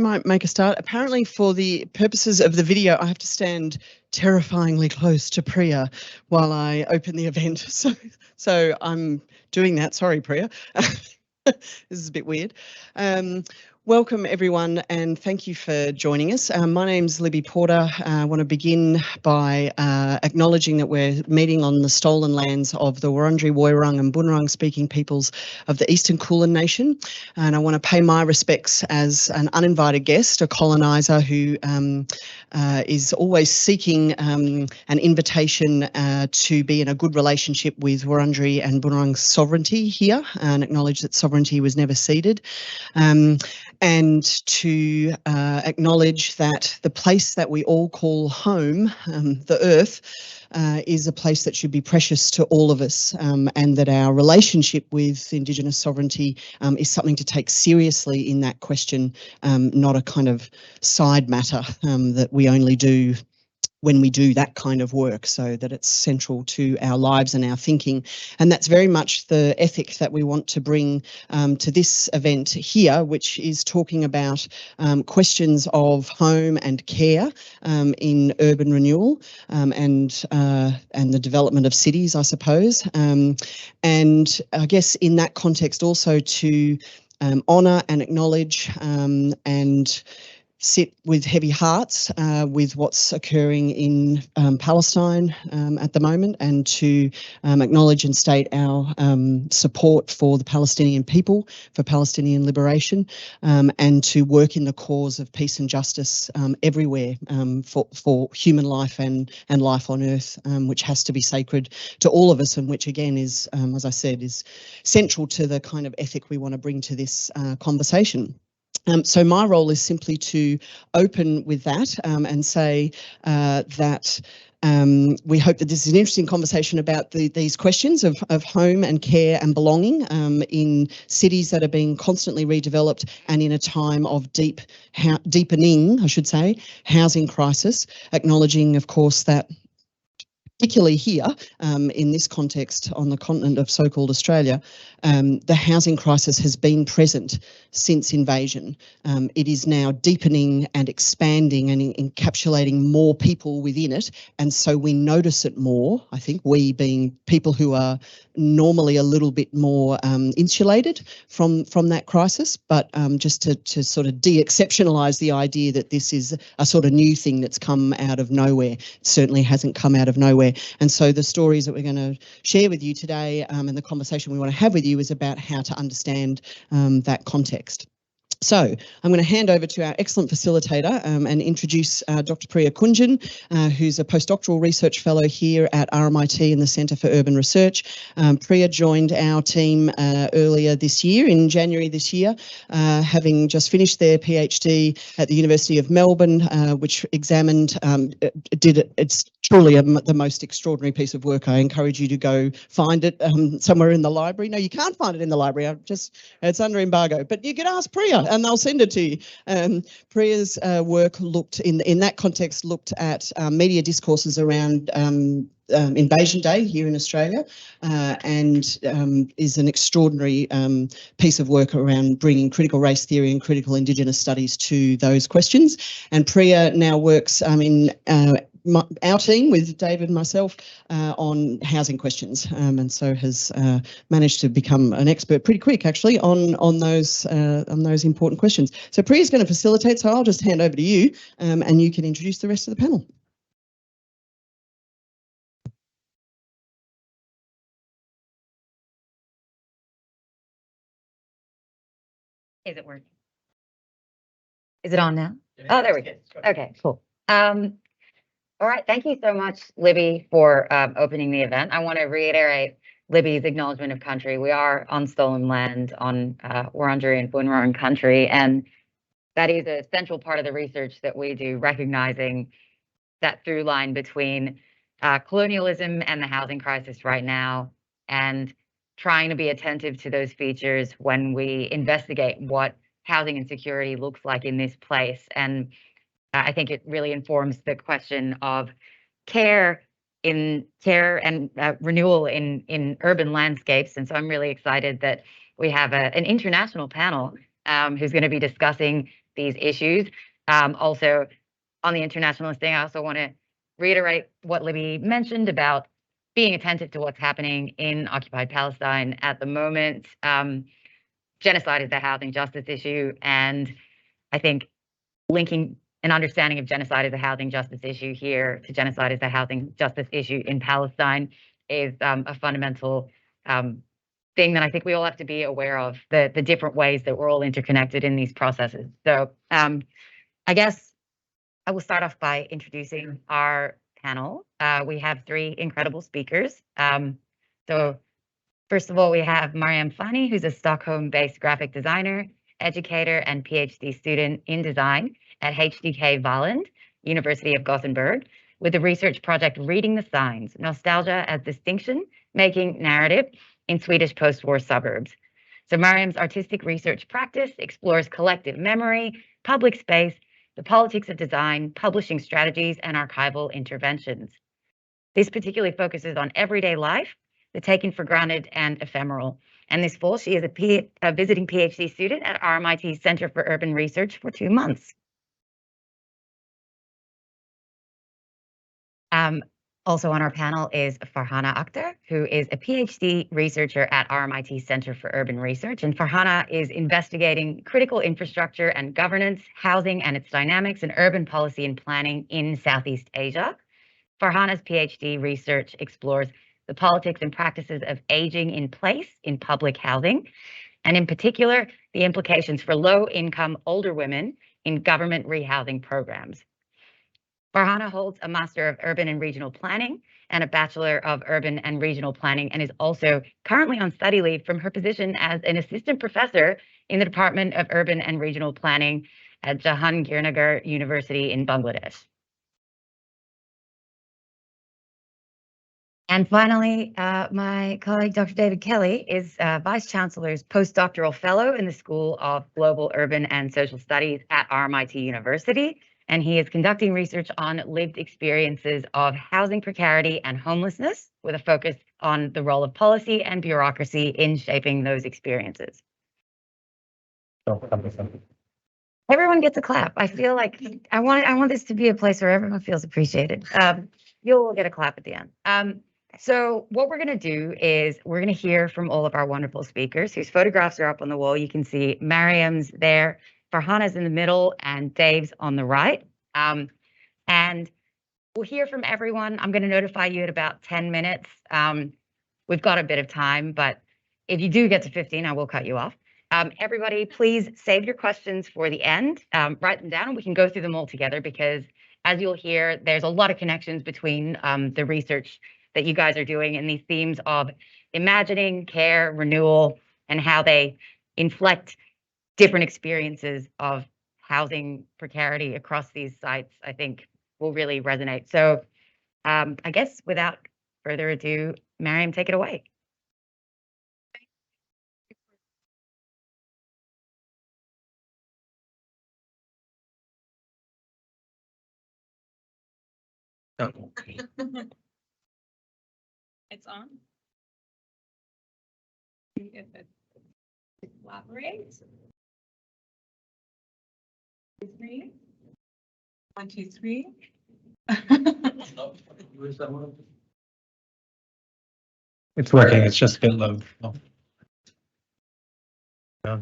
Might make a start. Apparently, for the purposes of the video, I have to stand terrifyingly close to Priya while I open the event. So I'm doing that. Sorry, Priya. This is a bit weird. Welcome everyone, and thank you for joining us. My name's Libby Porter. I want to begin by acknowledging that we're meeting on the stolen lands of the Wurundjeri, Woiwurrung and Bunurong speaking peoples of the Eastern Kulin Nation, and I want to pay my respects as an uninvited guest, a coloniser who is always seeking an invitation to be in a good relationship with Wurundjeri and Bunurong sovereignty here, and acknowledge that sovereignty was never ceded. And to acknowledge that the place that we all call home, the earth, is a place that should be precious to all of us, and that our relationship with Indigenous sovereignty is something to take seriously in that question, not a kind of side matter that we only do when we do that kind of work, so that it's central to our lives and our thinking. And that's very much the ethic that we want to bring to this event here, which is talking about questions of home and care in urban renewal, and the development of cities, I suppose. And I guess in that context also to honour and acknowledge and sit with heavy hearts with what's occurring in Palestine at the moment, and to acknowledge and state our support for the Palestinian people, for Palestinian liberation, and to work in the cause of peace and justice everywhere for human life and life on earth, which has to be sacred to all of us, and which again is, as I said, is central to the kind of ethic we want to bring to this conversation. So my role is simply to open with that and say that we hope that this is an interesting conversation about these questions of home and care and belonging in cities that are being constantly redeveloped, and in a time of deepening, I should say, housing crisis, acknowledging, of course, that particularly here in this context on the continent of so-called Australia, the housing crisis has been present since invasion. It is now deepening and expanding and encapsulating more people within it, and so we notice it more, I think, we being people who are normally a little bit more insulated from that crisis, but just to sort of de-exceptionalise the idea that this is a sort of new thing that's come out of nowhere. It certainly hasn't come out of nowhere. And so the stories that we're going to share with you today, and the conversation we want to have with you, is about how to understand that context. So I'm going to hand over to our excellent facilitator and introduce Dr. Priya Kunjan, who's a postdoctoral research fellow here at RMIT in the Centre for Urban Research. Priya joined our team earlier this year, in January this year, having just finished their PhD at the University of Melbourne, which examined, it's truly the most extraordinary piece of work. I encourage you to go find it somewhere in the library. No, you can't find it in the library. It's under embargo, but you can ask Priya and they'll send it to you. Priya's work looked, in that context, looked at media discourses around Invasion Day here in Australia, and is an extraordinary piece of work around bringing critical race theory and critical Indigenous studies to those questions. And Priya now works in our team with David and myself on housing questions, and so has managed to become an expert pretty quick, actually, on those important questions. So Priya's going to facilitate, so I'll just hand over to you, and you can introduce the rest of the panel. Is it working? Is it on now? Oh, there we go. Okay, cool. All right, thank you so much, Libby, for opening the event. I want to reiterate Libby's acknowledgement of country. We are on stolen land, on Wurundjeri and Bunurong country, and that is a central part of the research that we do, recognizing that through line between colonialism and the housing crisis right now, and trying to be attentive to those features when we investigate what housing insecurity looks like in this place. And I think it really informs the question of care and renewal in urban landscapes. And so I'm really excited that we have an international panel who's going to be discussing these issues. Also, on the internationalist thing, I also want to reiterate what Libby mentioned about being attentive to what's happening in occupied Palestine at the moment. Genocide is a housing justice issue, and I think linking an understanding of genocide as a housing justice issue here to genocide as a housing justice issue in Palestine is a fundamental thing that I think we all have to be aware of, the different ways that we're all interconnected in these processes. So I guess I will start off by introducing our panel. We have three incredible speakers. So first of all, we have Maryam Fanni, who's a Stockholm-based graphic designer, educator, and PhD student in design at HDK Valand, University of Gothenburg, with the research project Reading the Signs, Nostalgia as Distinction, Making Narrative in Swedish Post-War Suburbs. So Maryam's artistic research practice explores collective memory, public space, the politics of design, publishing strategies, and archival interventions. This particularly focuses on everyday life, the taken for granted and ephemeral. And this fall, she is a visiting PhD student at RMIT Center for Urban Research for 2 months. Also on our panel is Farhana Akther, who is a PhD researcher at RMIT Center for Urban Research. And Farhana is investigating critical infrastructure and governance, housing and its dynamics, and urban policy and planning in Southeast Asia. Farhana's PhD research explores the politics and practices of aging in place in public housing, and in particular, the implications for low-income older women in government rehousing programs. Farhana holds a Master of Urban and Regional Planning and a Bachelor of Urban and Regional Planning, and is also currently on study leave from her position as an assistant professor in the Department of Urban and Regional Planning at Jahangirnagar University in Bangladesh. And finally, my colleague, Dr. David Kelly, is Vice Chancellor's postdoctoral fellow in the School of Global Urban and Social Studies at RMIT University. And he is conducting research on lived experiences of housing precarity and homelessness, with a focus on the role of policy and bureaucracy in shaping those experiences. Everyone gets a clap. I feel like I want this to be a place where everyone feels appreciated. You'll get a clap at the end. So what we're going to do is we're going to hear from all of our wonderful speakers whose photographs are up on the wall. You can see Maryam's there, Farhana's in the middle, and Dave's on the right. And we'll hear from everyone. I'm going to notify you at about 10 minutes. We've got a bit of time, but if you do get to 15, I will cut you off. Everybody, please save your questions for the end. Write them down and we can go through them all together, because as you'll hear, there's a lot of connections between the research that you guys are doing and these themes of imagining, care, renewal, and how they inflect different experiences of housing precarity across these sites, I think will really resonate. So I guess without further ado, Maryam, take it away. It's on. See if it collaborates. 3. 1, 2, 3. It's working. It's just a bit low. Oh. Yeah.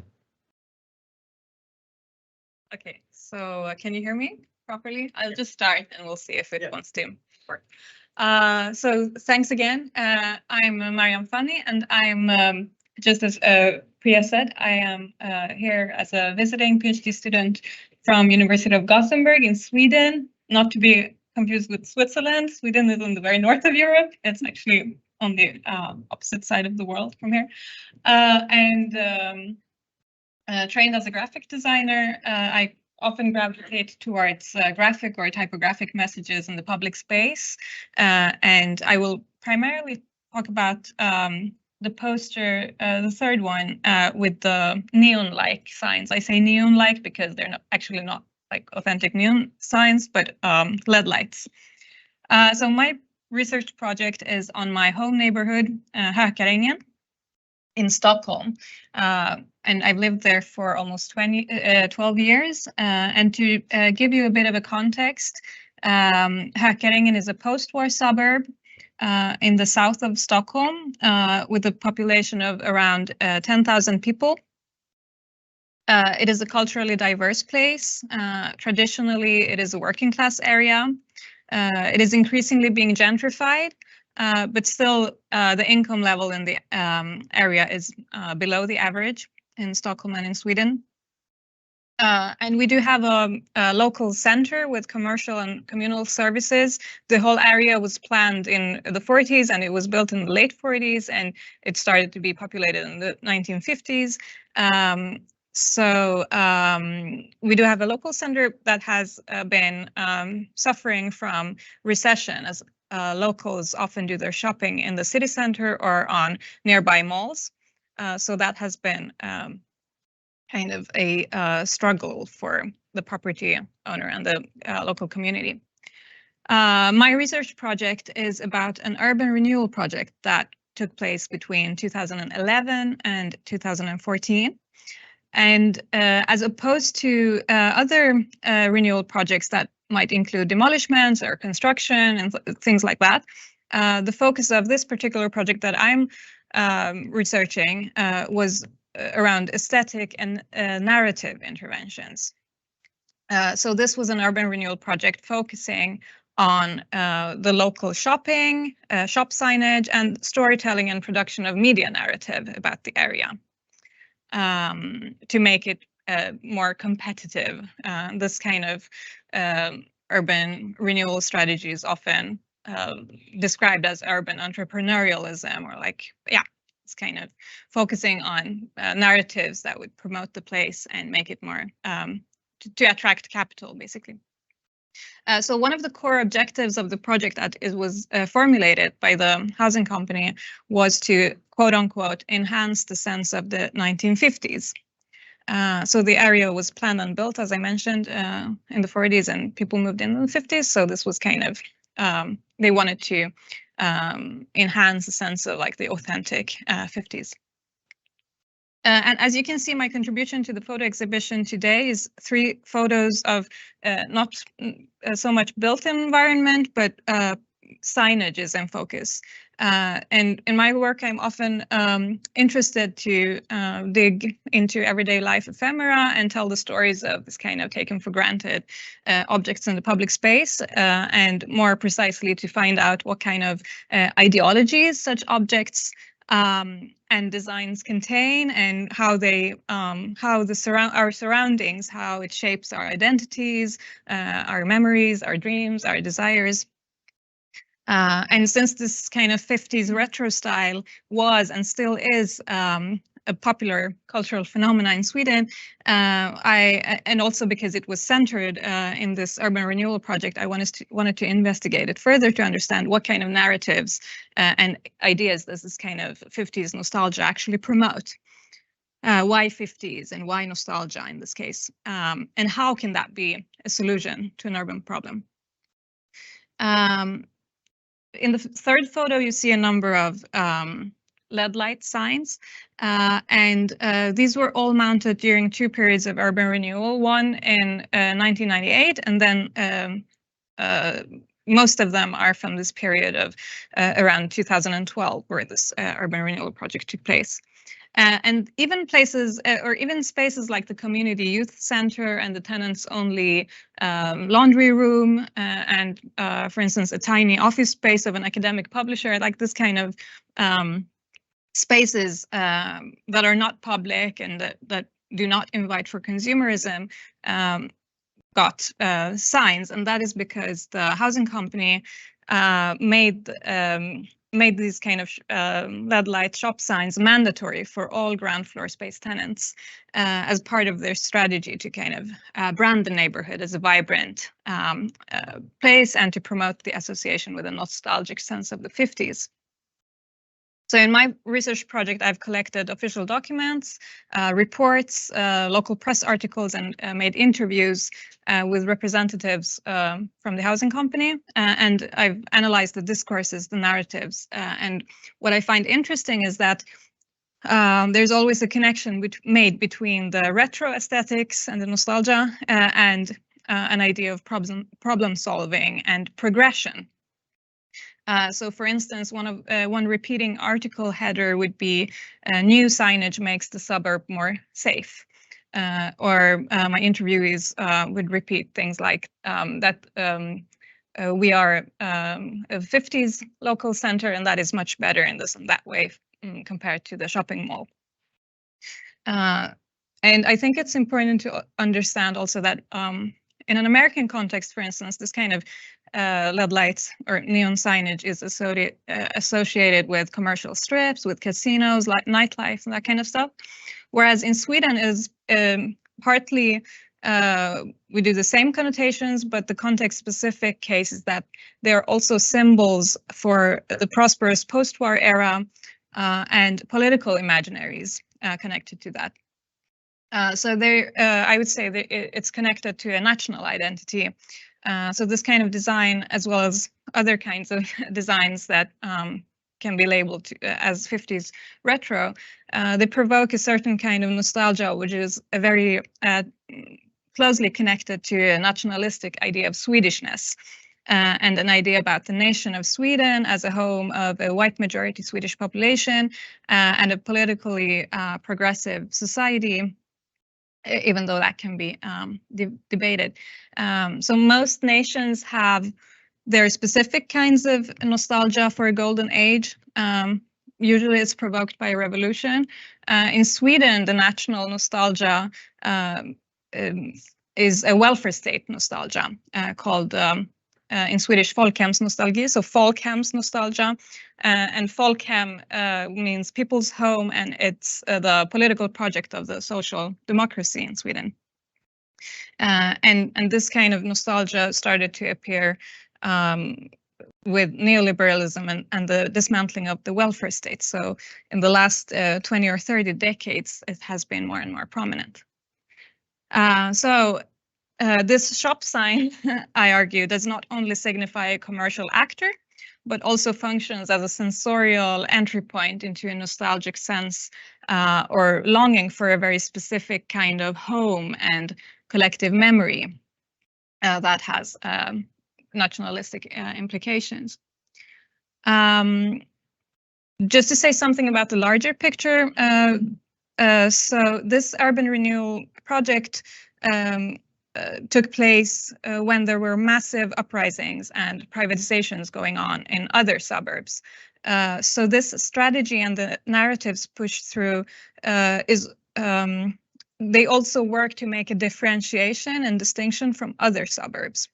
Okay, so can you hear me properly? I'll just start and we'll see if it wants to work. So thanks again. I'm Maryam Fanni, and I'm just as Priya said, I am here as a visiting PhD student from University of Gothenburg in Sweden, not to be confused with Switzerland. Sweden is in the very north of Europe. It's actually on the opposite side of the world from here. Trained as a graphic designer, I often gravitate towards graphic or typographic messages in the public space. And I will primarily talk about the poster, the third one, with the neon-like signs. I say neon-like because they're actually not like authentic neon signs, but LED lights. So my research project is on my home neighborhood, Hökarängen, in Stockholm. and I've lived there for almost 12 years. And to give you a bit of a context, Hökarängen is a post-war suburb in the south of Stockholm with a population of around 10,000 people. It is a culturally diverse place. Traditionally, it is a working class area. It is increasingly being gentrified, but still the income level in the area is below the average in Stockholm and in Sweden. And we do have a local center with commercial and communal services. The whole area was planned in the 40s and it was built in the late 40s, and it started to be populated in the 1950s. So we do have a local center that has been suffering from recession, as locals often do their shopping in the city center or on nearby malls. So that has been kind of a struggle for the property owner and the local community. My research project is about an urban renewal project that took place between 2011 and 2014. And as opposed to other renewal projects that might include demolishments or construction and things like that, the focus of this particular project that I'm researching was around aesthetic and narrative interventions. So this was an urban renewal project focusing on the local shopping, shop signage, and storytelling and production of media narrative about the area. To make it more competitive. This kind of urban renewal strategy is often described as urban entrepreneurialism, or like, yeah, it's kind of focusing on narratives that would promote the place and make it more to attract capital, basically. So one of the core objectives of the project that it was formulated by the housing company was to, quote unquote, enhance the sense of the 1950s. So the area was planned and built, as I mentioned, in the 40s, and people moved in the 50s. So this was kind of, they wanted to enhance the sense of like the authentic 50s. And as you can see, my contribution to the photo exhibition today is 3 photos of not so much built environment, but signage is in focus. And in my work, I'm often interested to dig into everyday life ephemera and tell the stories of this kind of taken for granted objects in the public space, and more precisely to find out what kind of ideologies such objects and designs contain, and how they, how our surroundings, how it shapes our identities, our memories, our dreams, our desires. And since this kind of 50s retro style was and still is a popular cultural phenomenon in Sweden, and also because it was centered in this urban renewal project, I wanted to investigate it further to understand what kind of narratives and ideas does this kind of 50s nostalgia actually promote. Why 50s and why nostalgia in this case? And how can that be a solution to an urban problem? In the third photo, you see a number of LED light signs, and these were all mounted during 2 periods of urban renewal, one in 1998, and then most of them are from this period of around 2012, where this urban renewal project took place. And even places, or even spaces like the community youth center and the tenants only laundry room, and for instance, a tiny office space of an academic publisher, like this kind of spaces that are not public and that do not invite for consumerism got signs. And that is because the housing company made these kind of LED light shop signs mandatory for all ground floor space tenants as part of their strategy to kind of brand the neighborhood as a vibrant place and to promote the association with a nostalgic sense of the 50s. So in my research project, I've collected official documents, reports, local press articles, and made interviews with representatives from the housing company. And I've analyzed the discourses, the narratives. And what I find interesting is that there's always a connection made between the retro aesthetics and the nostalgia and an idea of problem solving and progression. So, for instance, one repeating article header would be new signage makes the suburb more safe. Or my interviewees would repeat things like that we are a 50s local center, and that is much better in this and that way compared to the shopping mall. And I think it's important to understand also that in an American context, for instance, this kind of LED lights or neon signage is associated with commercial strips, with casinos, like nightlife and that kind of stuff. Whereas in Sweden is partly we do the same connotations, but the context-specific case is that they're also symbols for the prosperous post-war era and political imaginaries connected to that. So I would say that it's connected to a national identity. So this kind of design, as well as other kinds of designs that can be labeled as 50s retro, they provoke a certain kind of nostalgia, which is a very closely connected to a nationalistic idea of Swedishness and an idea about the nation of Sweden as a home of a white majority Swedish population and a politically progressive society, even though that can be debated. So most nations have their specific kinds of nostalgia for a golden age. Usually it's provoked by a revolution. In Sweden, the national nostalgia is a welfare state nostalgia called in Swedish folkhemsnostalgi, so folkhemsnostalgia. And folkhem means people's home, and it's the political project of the social democracy in Sweden. And this kind of nostalgia started to appear with neoliberalism and the dismantling of the welfare state. So in the last 20 or 30 decades, it has been more and more prominent. So this shop sign, I argue, does not only signify a commercial actor, but also functions as a sensorial entry point into a nostalgic sense or longing for a very specific kind of home and collective memory that has nationalistic implications. Just to say something about the larger picture, so this urban renewal project took place when there were massive uprisings and privatizations going on in other suburbs. So this strategy and the narratives pushed through they also work to make a differentiation and distinction from other suburbs.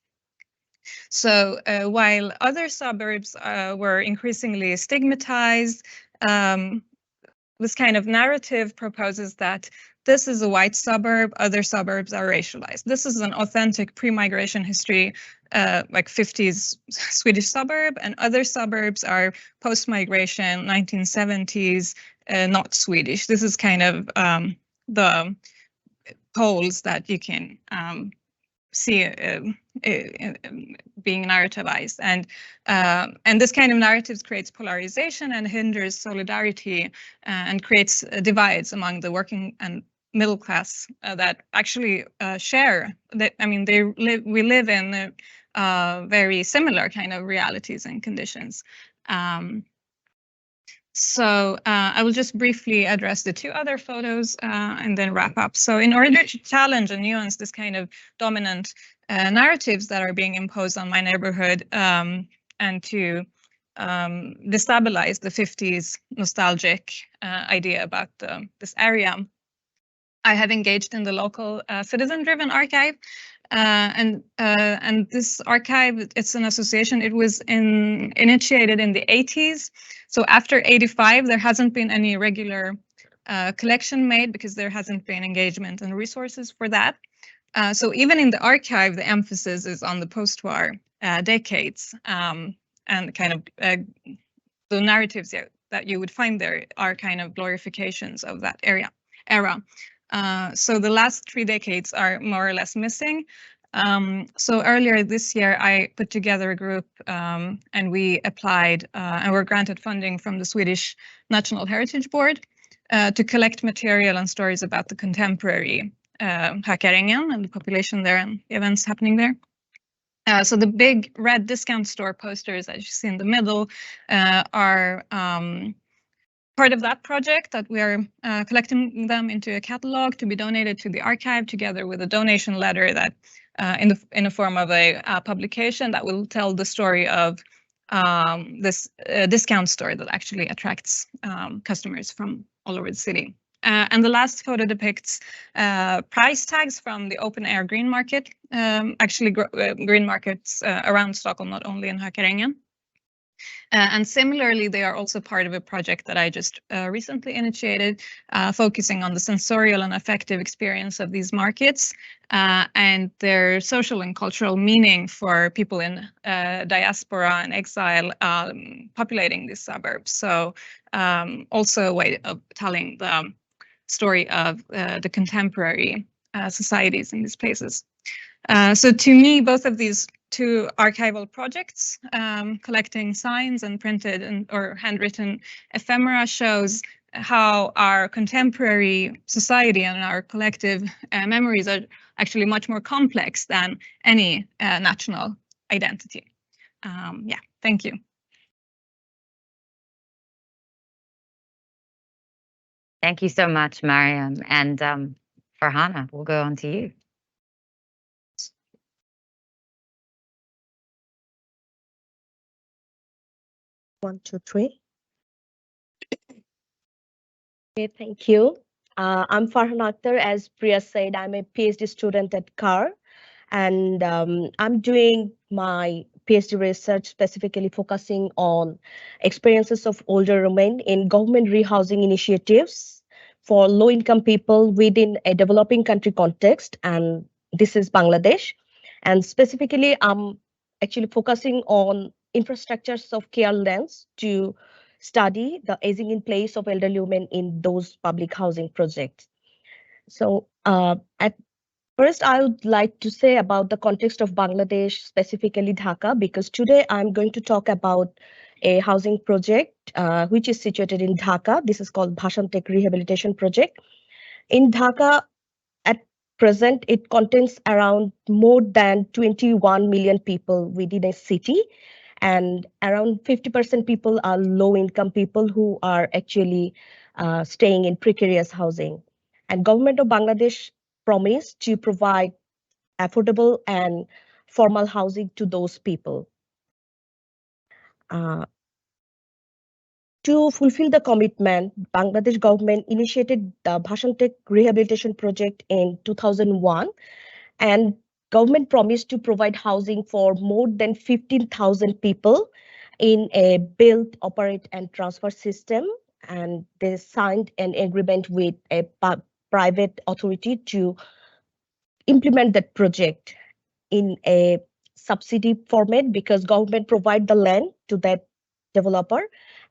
So while other suburbs were increasingly stigmatized, this kind of narrative proposes that this is a white suburb, other suburbs are racialized. This is an authentic pre-migration history, like 50s Swedish suburb, and other suburbs are post-migration, 1970s, not Swedish. This is kind of the poles that you can see being narrativized, and this kind of narratives creates polarization and hinders solidarity and creates divides among the working and middle class that actually share that. I mean, we live in very similar kind of realities and conditions. So I will just briefly address the two other photos and then wrap up. So in order to challenge and nuance this kind of dominant narratives that are being imposed on my neighborhood and to destabilize the 50s nostalgic idea about this area, I have engaged in the local citizen-driven archive. And this archive, it's an association. It was initiated in the 80s. So after 85, there hasn't been any regular collection made because there hasn't been engagement and resources for that. So even in the archive, the emphasis is on the post-war decades, and kind of the narratives that you would find there are kind of glorifications of that era. So the last 3 decades are more or less missing. So earlier this year, I put together a group and we applied and were granted funding from the Swedish National Heritage Board to collect material and stories about the contemporary Hökarängen and the population there and the events happening there. So the big red discount store posters that you see in the middle are part of that project, that we are collecting them into a catalog to be donated to the archive, together with a donation letter that in the form of a publication that will tell the story of this discount store that actually attracts customers from all over the city. And the last photo depicts price tags from the open air green market, actually green markets around Stockholm, not only in Hökarängen. And similarly, they are also part of a project that I just recently initiated, focusing on the sensorial and affective experience of these markets and their social and cultural meaning for people in diaspora and exile populating these suburbs. So also a way of telling the story of the contemporary societies in these places. So to me, both of these two archival projects, collecting signs and printed or handwritten ephemera, shows how our contemporary society and our collective memories are actually much more complex than any national identity. Yeah, thank you. Thank you so much, Maryam. And Farhana, we'll go on to you. 1, 2, 3. Okay, thank you. I'm Farhana Akther. As Priya said, I'm a PhD student at CAR, and I'm doing my PhD research specifically focusing on experiences of older women in government rehousing initiatives for low-income people within a developing country context, and this is Bangladesh. And specifically, I'm actually focusing on infrastructures of care lands to study the aging in place of elderly women in those public housing projects. So at first, I would like to say about the context of Bangladesh, specifically Dhaka, because today I'm going to talk about a housing project which is situated in Dhaka. This is called Bhashantek Rehabilitation Project. In Dhaka, at present, it contains around more than 21 million people within a city, and around 50% people are low-income people who are actually staying in precarious housing. And government of Bangladesh promised to provide affordable and formal housing to those people. To fulfill the commitment, Bangladesh government initiated the Bhashantek Rehabilitation Project in 2001, and government promised to provide housing for more than 15,000 people in a build, operate, and transfer system. And they signed an agreement with a private authority to implement that project in a subsidy format, because government provide the land to that developer,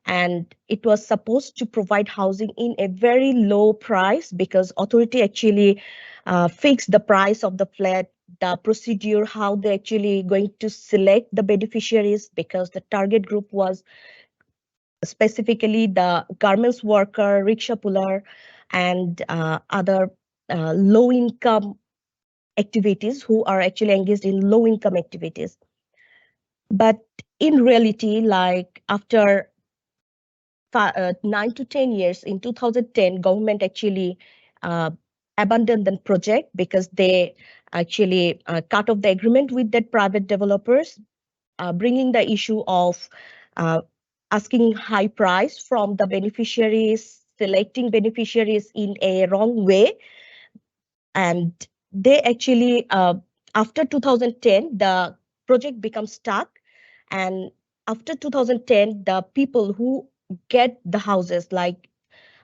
and it was supposed to provide housing in a very low price, because authority actually fixed the price of the flat, the procedure, how they actually going to select the beneficiaries, because the target group was specifically the garments worker, rickshaw puller, and other low income activities who are actually engaged in low income activities. But in reality, like after 9 to 10 years, in 2010, government actually abandoned the project because they actually cut off the agreement with that private developers, bringing the issue of asking high price from the beneficiaries, selecting beneficiaries in a wrong way. And they actually, after 2010, the project becomes stuck. And after 2010, the people who get the houses, like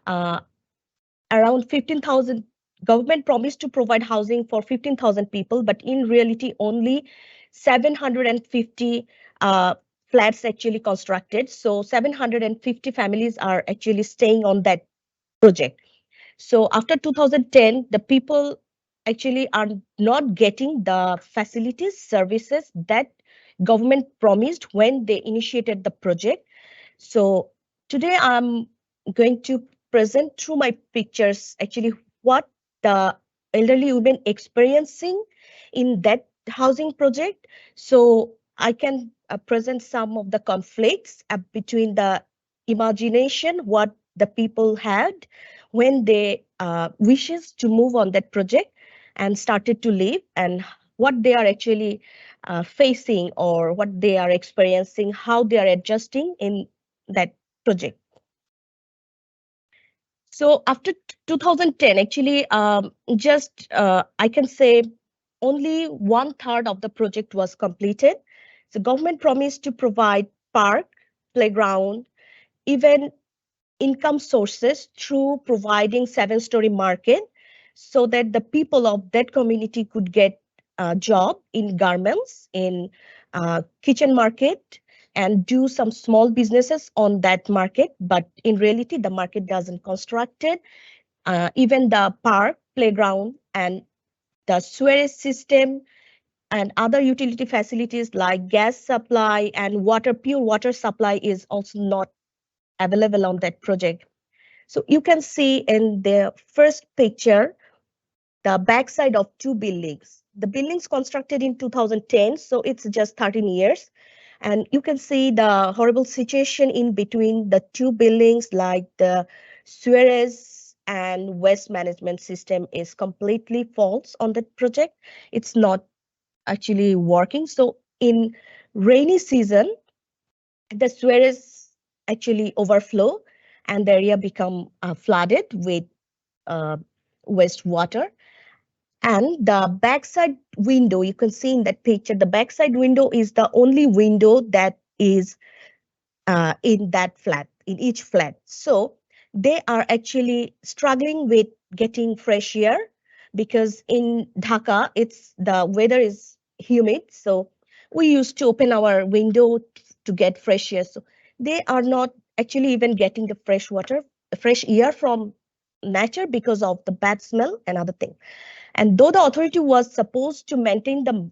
around 15,000, government promised to provide housing for 15,000 people, but in reality, only 750 flats actually constructed. So 750 families are actually staying on that project. So after 2010, the people actually are not getting the facilities, services that government promised when they initiated the project. So today I'm going to present through my pictures actually what the elderly women experiencing in that housing project. So I can present some of the conflicts between the imagination, what the people had when they wishes to move on that project and started to live, and what they are actually facing or what they are experiencing, how they are adjusting in that project. So after 2010, actually, just I can say only 1/3 of the project was completed. The government promised to provide park, playground, even income sources through providing 7-story market so that the people of that community could get a job in garments, in kitchen market, and do some small businesses on that market. But in reality, the market doesn't constructed. Even the park, playground, and the sewerage system and other utility facilities like gas supply and water, pure water supply is also not available on that project. So you can see in the first picture, the backside of 2 buildings. The buildings constructed in 2010, so it's just 13 years. And you can see the horrible situation in between the 2 buildings, like the sewerage and waste management system is completely false on that project. It's not actually working. So in rainy season, the sewerage actually overflow and the area become flooded with uh, wastewater. And the backside window, you can see in that picture, the backside window is the only window that is in that flat, in each flat. So they are actually struggling with getting fresh air because in Dhaka, the weather is humid. So we used to open our window to get fresh air. So they are not actually even getting the fresh air from nature because of the bad smell and other thing. And though the authority was supposed to maintain the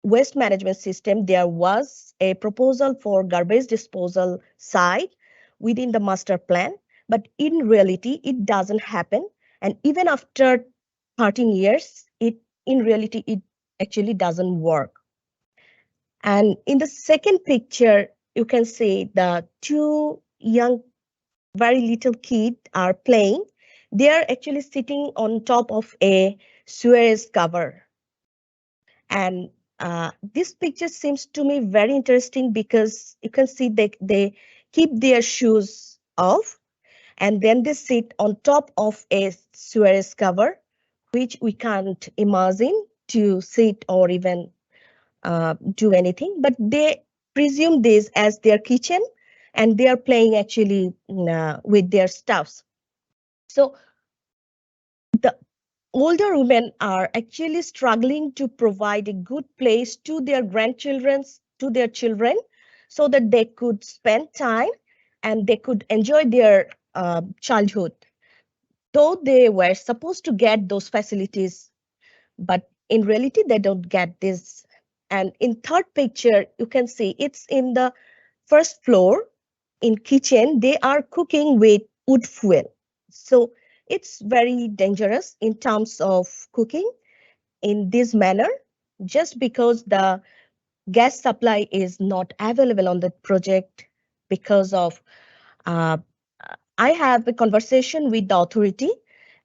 waste management system, there was a proposal for garbage disposal site within the master plan, but in reality, it doesn't happen. And even after 13 years, in reality, it actually doesn't work. And in the second picture, you can see the 2 young, very little kids are playing. They are actually sitting on top of a sewerage cover. And this picture seems to me very interesting because you can see they keep their shoes off and then they sit on top of a sewerage cover, which we can't imagine to sit or even do anything. But they presume this as their kitchen and they are playing actually with their stuffs. So the older women are actually struggling to provide a good place to their grandchildren, to their children, so that they could spend time and they could enjoy their childhood. Though they were supposed to get those facilities, but in reality, they don't get this. And in third picture, you can see it's in the first floor in kitchen, they are cooking with wood fuel. So it's very dangerous in terms of cooking in this manner, just because the gas supply is not available on the project because of I have a conversation with the authority.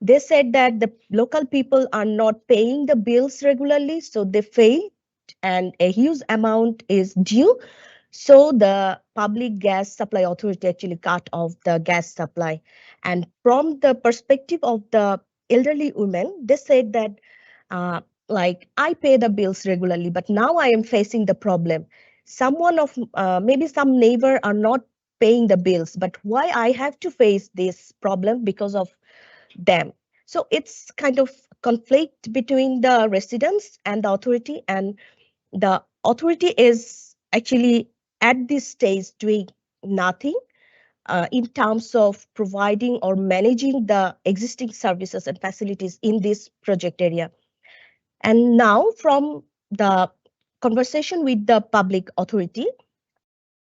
They said that the local people are not paying the bills regularly, so they failed and a huge amount is due. So the public gas supply authority actually cut off the gas supply. And from the perspective of the elderly women, they said that like I pay the bills regularly, but now I am facing the problem. Someone of maybe some neighbor are not paying the bills, but why I have to face this problem because of them? So it's kind of conflict between the residents and the authority, and the authority is actually at this stage doing nothing in terms of providing or managing the existing services and facilities in this project area. And now from the conversation with the public authority,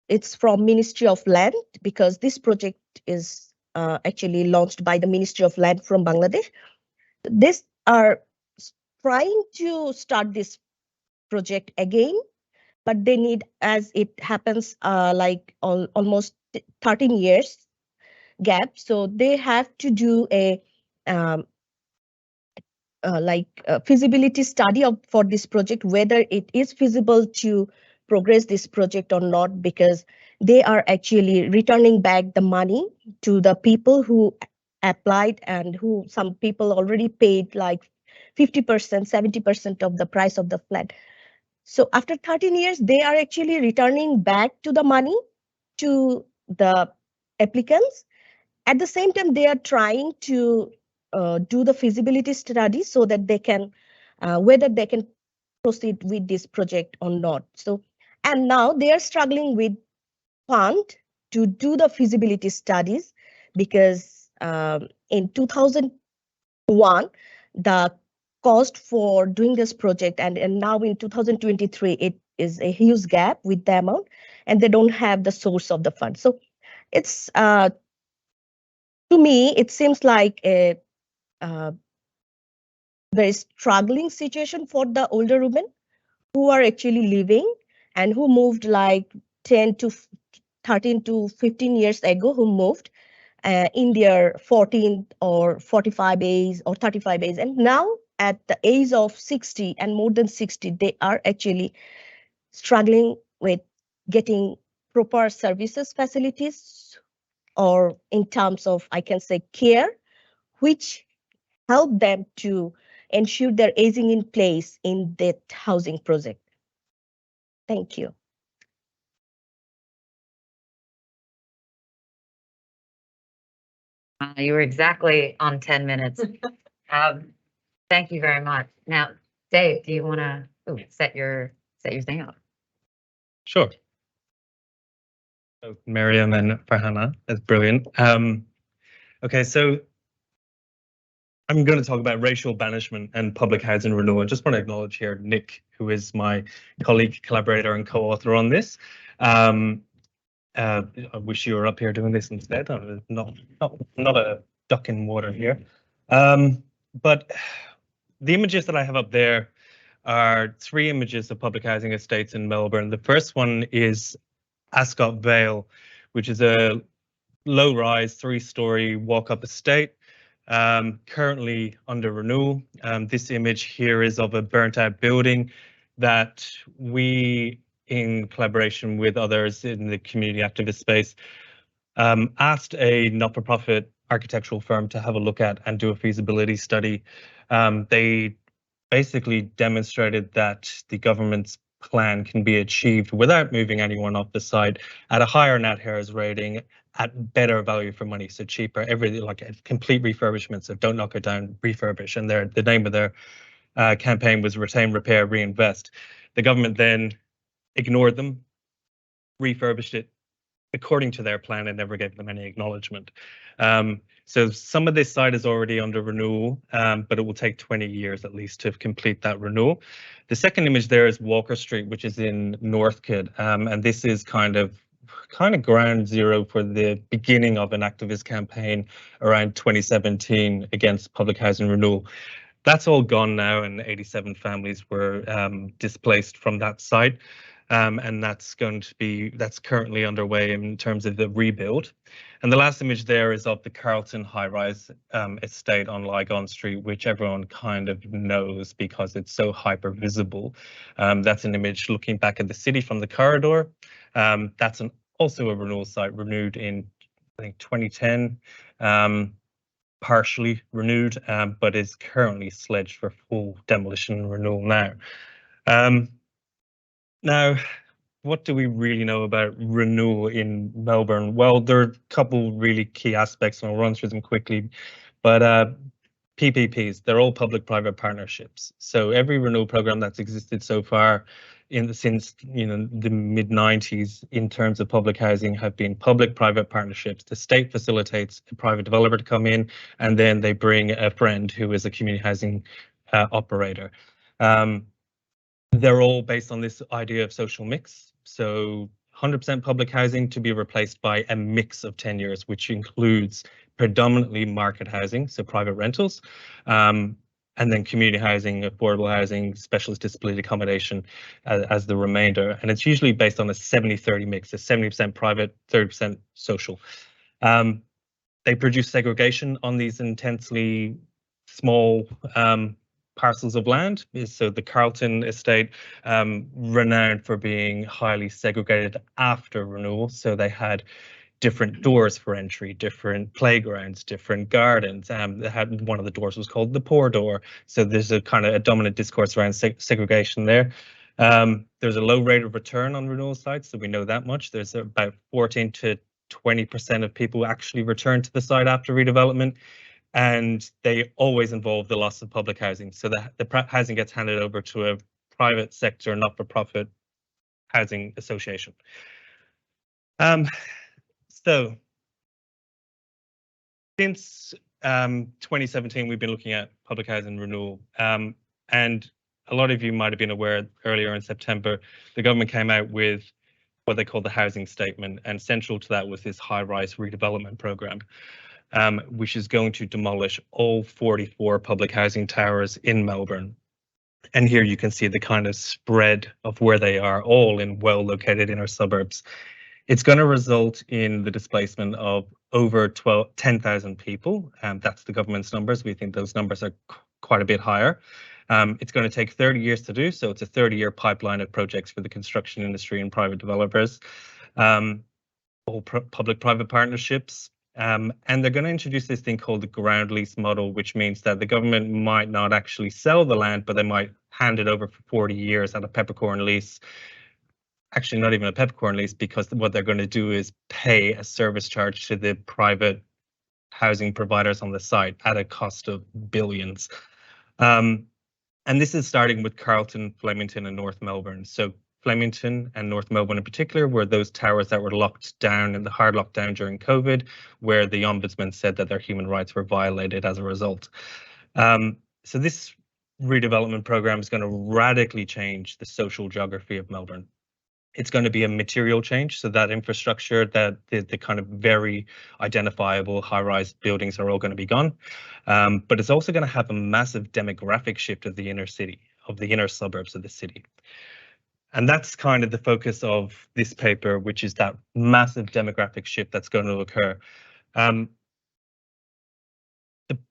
it's from Ministry of Land because this project is actually launched by the Ministry of Land from Bangladesh. These are trying to start this project again, but they need, as it happens, like almost 13 years gap. So they have to do a um, feasibility study for this project, whether it is feasible to progress this project or not, because they are actually returning back the money to the people who applied and who some people already paid like 50%, 70% of the price of the flat. So after 13 years, they are actually returning back to the money to the applicants. At the same time, they are trying to do the feasibility study so that they can, whether they can proceed with this project or not. So, and now they are struggling with fund to do the feasibility studies, because in 2001, the cost for doing this project, and now in 2023, it is a huge gap with the amount, and they don't have the source of the fund. So it's to me, it seems like a very struggling situation for the older women who are actually living and who moved like 10 to 13 to 15 years ago, who moved in their 14 or 45 age or 35 age. And now at the age of 60 and more than 60, they are actually struggling with getting proper services, facilities, or in terms of, I can say, care, which help them to ensure their aging in place in that housing project. Thank you. You were exactly on 10 minutes. Thank you very much. Now, Dave, do you want to set your thing up? Sure. So Maryam and Farhana, that's brilliant. Okay, so I'm going to talk about racial banishment and public housing renewal. I just want to acknowledge here Nick, who is my colleague, collaborator, and co-author on this. I wish you were up here doing this instead. I'm not a duck in water here. But the images that I have up there are 3 images of public housing estates in Melbourne. The first one is Ascot Vale, which is a low-rise 3-story walk-up estate, currently under renewal. This image here is of a burnt-out building that we, in collaboration with others in the community activist space, asked a not-for-profit architectural firm to have a look at and do a feasibility study. They basically demonstrated that the government's plan can be achieved without moving anyone off the site at a higher Nat Harris rating, at better value for money, so cheaper, everything, like a complete refurbishment. So don't knock it down, refurbish. And the name of their campaign was Retain, Repair, Reinvest. The government then ignored them, refurbished it according to their plan, and never gave them any acknowledgement. So some of this site is already under renewal, but it will take 20 years at least to complete that renewal. The second image there is Walker Street, which is in Northcote, and this is kind of ground zero for the beginning of an activist campaign around 2017 against public housing renewal. That's all gone now, and 87 families were displaced from that site. And that's currently underway in terms of the rebuild. And the last image there is of the Carlton high-rise estate on Lygon Street, which everyone kind of knows because it's so hyper visible. That's an image looking back at the city from the corridor. That's also a renewal site, renewed in, I think, 2010. Partially renewed, but is currently sledged for full demolition and renewal now. Now, what do we really know about renewal in Melbourne? Well, there are a couple really key aspects, and I'll run through them quickly. But PPPs, they're all public-private partnerships. So every renewal program that's existed so far since the mid-90s in terms of public housing have been public-private partnerships. The state facilitates a private developer to come in, and then they bring a friend who is a community housing operator. They're all based on this idea of social mix. So 100% public housing to be replaced by a mix of tenures, which includes predominantly market housing, so private rentals, and then community housing, affordable housing, specialist disability accommodation as the remainder. And it's usually based on a 70-30 mix, a 70% private, 30% social. They produce segregation on these intensely small parcels of land. So the Carlton estate, renowned for being highly segregated after renewal. So they had different doors for entry, different playgrounds, different gardens. They had, one of the doors was called the poor door. So there's a kind of a dominant discourse around segregation there. There's a low rate of return on renewal sites, so we know that much. There's about 14 to 20% of people actually return to the site after redevelopment, and they always involve the loss of public housing. So the housing gets handed over to a private sector, not-for-profit housing association. So since 2017, we've been looking at public housing renewal, and a lot of you might have been aware earlier in September, the government came out with what they call the housing statement, and central to that was this high-rise redevelopment program, which is going to demolish all 44 public housing towers in Melbourne. And here you can see the kind of spread of where they are, all in well-located inner suburbs. It's going to result in the displacement of over 10,000 people. That's the government's numbers. We think those numbers are quite a bit higher. It's going to take 30 years to do, so it's a 30-year pipeline of projects for the construction industry and private developers, all public-private partnerships. And they're going to introduce this thing called the ground lease model, which means that the government might not actually sell the land, but they might hand it over for 40 years at a peppercorn lease. Actually, not even a peppercorn lease, because what they're going to do is pay a service charge to the private housing providers on the site at a cost of billions. And this is starting with Carlton, Flemington, and North Melbourne. So Flemington and North Melbourne in particular were those towers that were locked down in the hard lockdown during COVID, where the Ombudsman said that their human rights were violated as a result. So this redevelopment program is going to radically change the social geography of Melbourne. It's going to be a material change, so that infrastructure, that the kind of very identifiable high-rise buildings are all going to be gone. But it's also going to have a massive demographic shift of the inner city, of the inner suburbs of the city. And that's kind of the focus of this paper, which is that massive demographic shift that's going to occur.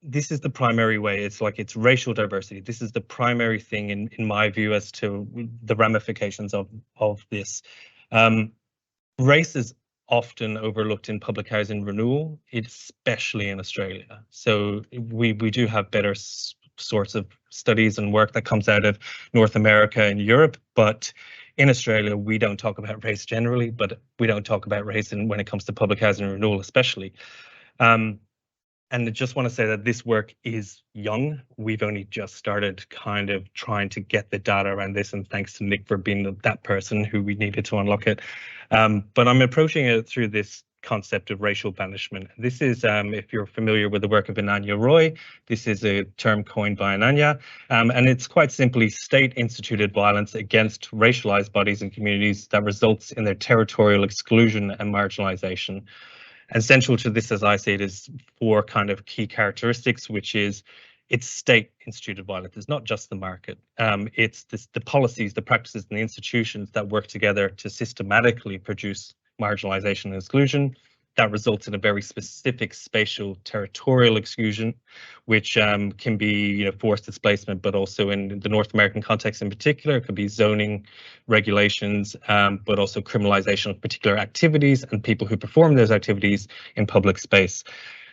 This is the primary way. It's racial diversity. This is the primary thing in my view as to the ramifications of this. Race is often overlooked in public housing renewal, especially in Australia. So we do have better sorts of studies and work that comes out of North America and Europe, but in Australia we don't talk about race generally, but we don't talk about race when it comes to public housing renewal especially. And I just want to say that this work is young. We've only just started kind of trying to get the data around this, and thanks to Nick for being that person who we needed to unlock it. But I'm approaching it through this concept of racial banishment. This is, if you're familiar with the work of Ananya Roy, this is a term coined by Ananya, and it's quite simply state-instituted violence against racialized bodies and communities that results in their territorial exclusion and marginalization. And central to this, as I see it, is four kind of key characteristics, which is it's state-instituted violence. It's not just the market. It's the policies, the practices, and the institutions that work together to systematically produce marginalization and exclusion. That results in a very specific spatial territorial exclusion, which can be forced displacement, but also in the North American context in particular, it could be zoning regulations, but also criminalization of particular activities and people who perform those activities in public space.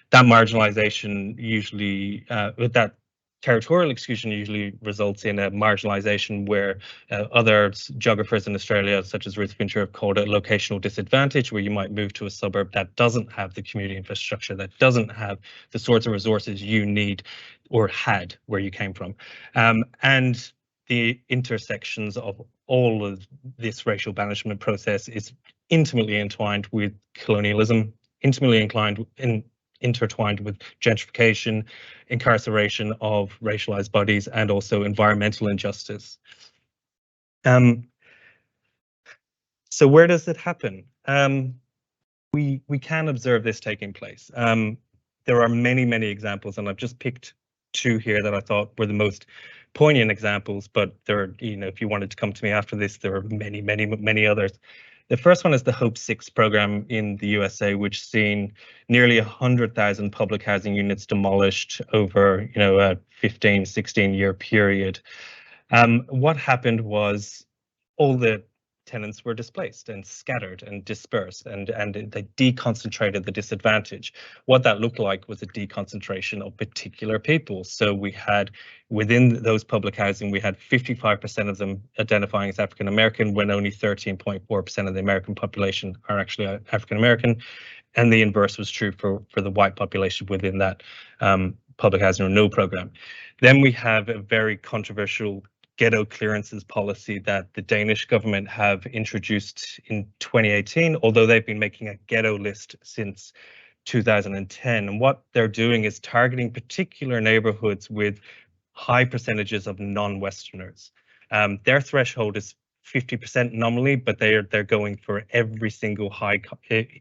That marginalization usually, that territorial exclusion usually results in a marginalization where other geographers in Australia, such as Ruth Fincher, have called it locational disadvantage, where you might move to a suburb that doesn't have the community infrastructure, that doesn't have the sorts of resources you need or had where you came from. And the intersections of all of this racial banishment process is intimately entwined with colonialism, intimately intertwined with gentrification, incarceration of racialized bodies, and also environmental injustice. So where does it happen? We can observe this taking place. There are many examples, and I've just picked two here that I thought were the most poignant examples, but there are, if you wanted to come to me after this, there are many others. The first one is the Hope 6 program in the USA, which seen nearly 100,000 public housing units demolished over, a 15, 16-year period. What happened was all the tenants were displaced and scattered and dispersed, and they deconcentrated the disadvantage. What that looked like was a deconcentration of particular people. So we had, within those public housing, we had 55% of them identifying as African American, when only 13.4% of the American population are actually African American, and the inverse was true for the white population within that public housing renewal program. Then we have a very controversial ghetto clearances policy that the Danish government have introduced in 2018, although they've been making a ghetto list since 2010. And what they're doing is targeting particular neighborhoods with high percentages of non-Westerners. Their threshold is 50% nominally, but they're going for every single high,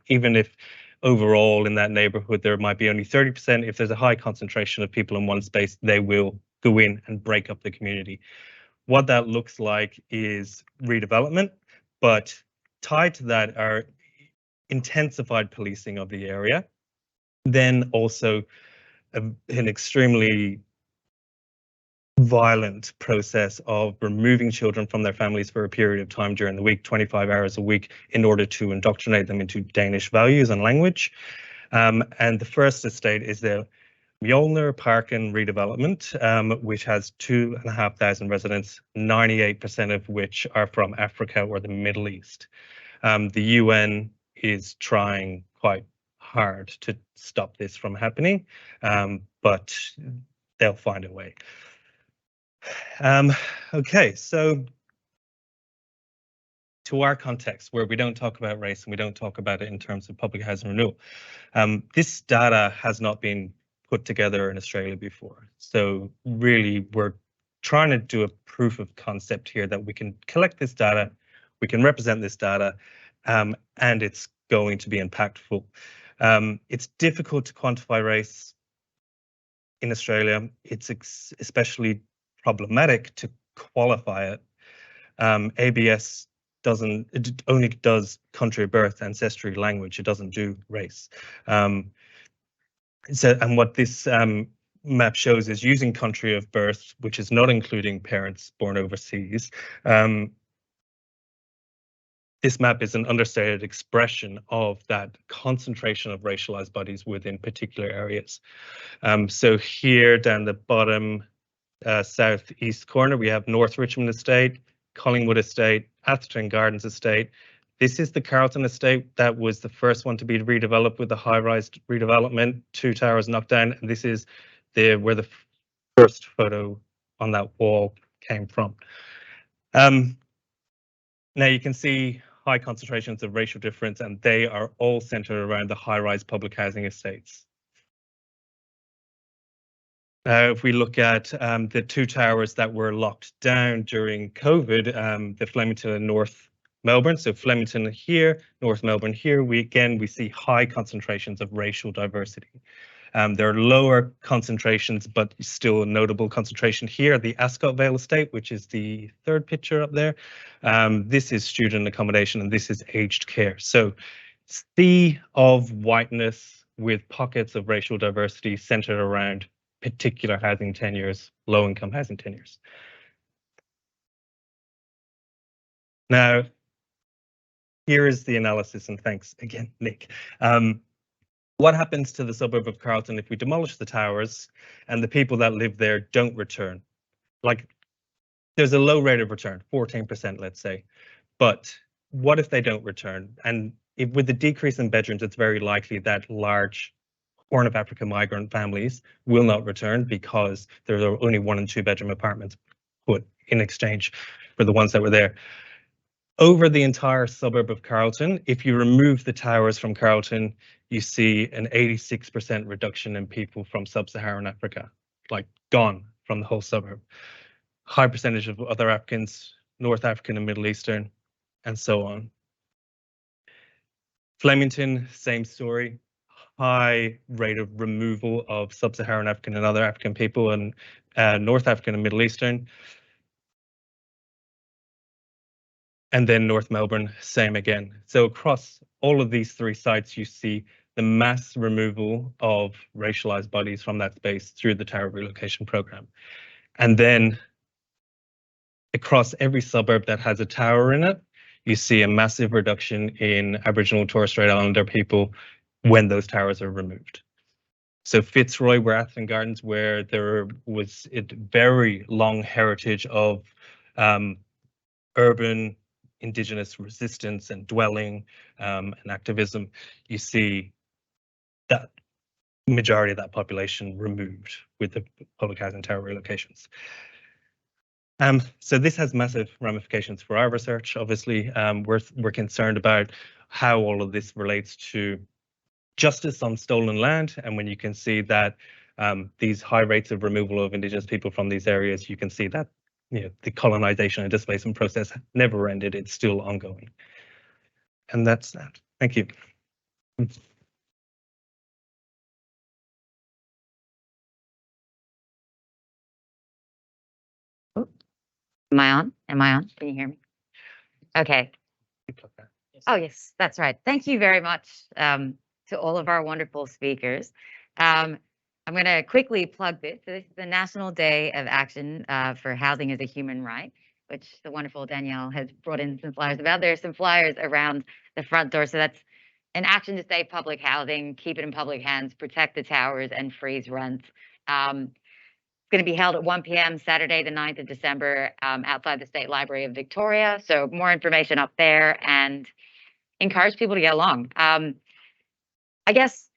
even if overall in that neighborhood there might be only 30%. If there's a high concentration of people in one space, they will go in and break up the community. What that looks like is redevelopment, but tied to that are intensified policing of the area, then also an extremely violent process of removing children from their families for a period of time during the week, 25 hours a week, in order to indoctrinate them into Danish values and language. And the first estate is the Mjolnir Parken redevelopment, which has 2,500 residents, 98% of which are from Africa or the Middle East. The UN is trying quite hard to stop this from happening, but they'll find a way. Okay, so to our context, where we don't talk about race and we don't talk about it in terms of public housing renewal, this data has not been put together in Australia before. So really, we're trying to do a proof of concept here that we can collect this data, we can represent this data, and it's going to be impactful. It's difficult to quantify race in Australia. It's especially problematic to qualify it. ABS it only does country of birth, ancestry, language. It doesn't do race. And what this map shows is using country of birth, which is not including parents born overseas. This map is an understated expression of that concentration of racialized bodies within particular areas. So here down the bottom southeast corner, we have North Richmond Estate, Collingwood Estate, Atherton Gardens Estate. This is the Carlton Estate. That was the first one to be redeveloped with the high-rise redevelopment, 2 towers knocked down. And this is where the first photo on that wall came from. Now you can see high concentrations of racial difference, and they are all centered around the high-rise public housing estates. If we look at the 2 towers that were locked down during COVID, the Flemington and North Melbourne, so Flemington here, North Melbourne here, we see high concentrations of racial diversity. There are lower concentrations, but still a notable concentration here. The Ascot Vale Estate, which is the third picture up there. This is student accommodation, and this is aged care. So sea of whiteness with pockets of racial diversity centered around particular housing tenures, low-income housing tenures. Now, here is the analysis, and thanks again, Nick. What happens to the suburb of Carlton if we demolish the towers and the people that live there don't return? Like, there's a low rate of return, 14%, let's say. But what if they don't return? And with the decrease in bedrooms, it's very likely that large Horn of Africa migrant families will not return because there are only 1 and 2 bedroom apartments put in exchange for the ones that were there. Over the entire suburb of Carlton, if you remove the towers from Carlton, you see an 86% reduction in people from sub-Saharan Africa, like gone from the whole suburb. High percentage of other Africans, North African and Middle Eastern, and so on. Flemington, same story. High rate of removal of sub-Saharan African and other African people, and North African and Middle Eastern. And then North Melbourne, same again. So across all of these three sites, you see the mass removal of racialized bodies from that space through the tower relocation program. And then across every suburb that has a tower in it, you see a massive reduction in Aboriginal and Torres Strait Islander people when those towers are removed. So Fitzroy, where Atherton Gardens, where there was a very long heritage of urban Indigenous resistance and dwelling and activism, you see that majority of that population removed with the public housing tower relocations. So this has massive ramifications for our research. Obviously, we're concerned about how all of this relates to justice on stolen land, and when you can see that these high rates of removal of Indigenous people from these areas, you can see that the colonization and displacement process never ended. It's still ongoing. And that's that. Thank you. Am I on? Am I on? Can you hear me? Okay. Oh, yes, that's right. Thank you very much to all of our wonderful speakers. I'm going to quickly plug this. So this is the National Day of Action for Housing as a Human Right, which the wonderful Danielle has brought in some flyers about. There are some flyers around the front door. So that's an action to save public housing, keep it in public hands, protect the towers, and freeze rents. It's going to be held at 1 p.m. Saturday, the 9th of December, outside the State Library of Victoria. So more information up there, and encourage people to get along. I guess